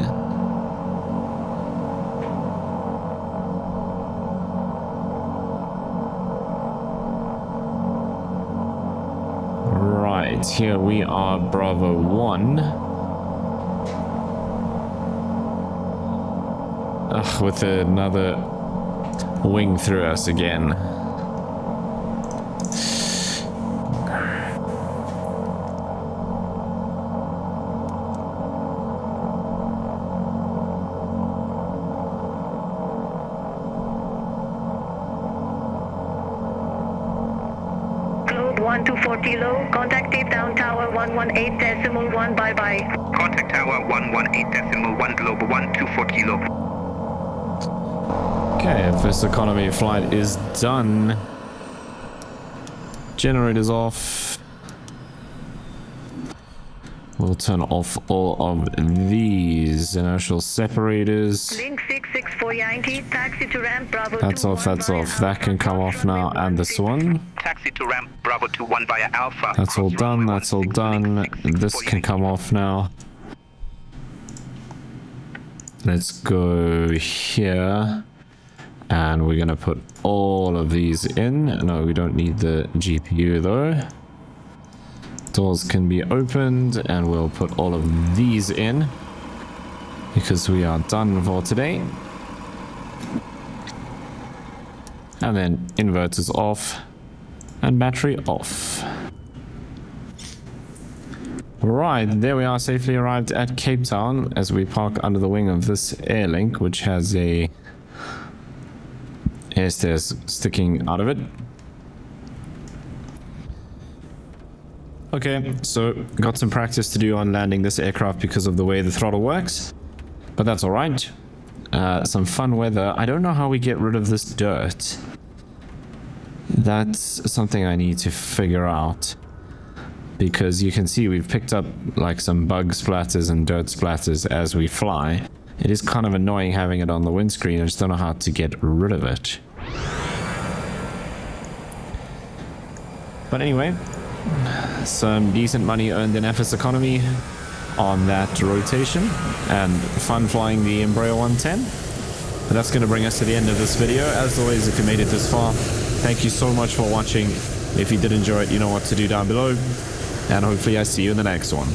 Right, here we are, Bravo 1. Ugh, with another wing through us again. Contact Cape Town Tower 118.1, bye-bye. Contact Tower 118.1 Global 124 Kilo. Okay, FSEconomy flight is done. Generators off. We'll turn off all of these inertial separators. Link 664 Yankee, taxi to ramp Bravo. That's off, that's off. That can come off now, and this one. Taxi to ramp Bravo 21 via Alpha. That's all done, that's all done. This can come off now. Let's go here. And we're gonna put all of these in. No, we don't need the GPU though. Doors can be opened, and we'll put all of these in because we are done for today. And then inverters off and battery off. Right, there we are, safely arrived at Cape Town as we park under the wing of this Airlink, which has a air stairs sticking out of it. Okay, so got some practice to do on landing this aircraft because of the way the throttle works, but that's all right. Some fun weather. I don't know how we get rid of this dirt. That's something I need to figure out, because you can see we've picked up like some bug splatters and dirt splatters as we fly. It is kind of annoying having it on the windscreen. I just don't know how to get rid of it. But anyway, some decent money earned in FSEconomy on that rotation, and fun flying the Embraer 110. But that's going to bring us to the end of this video. As always, if you made it this far, thank you so much for watching. If you did enjoy it, you know what to do down below, and hopefully I see you in the next one.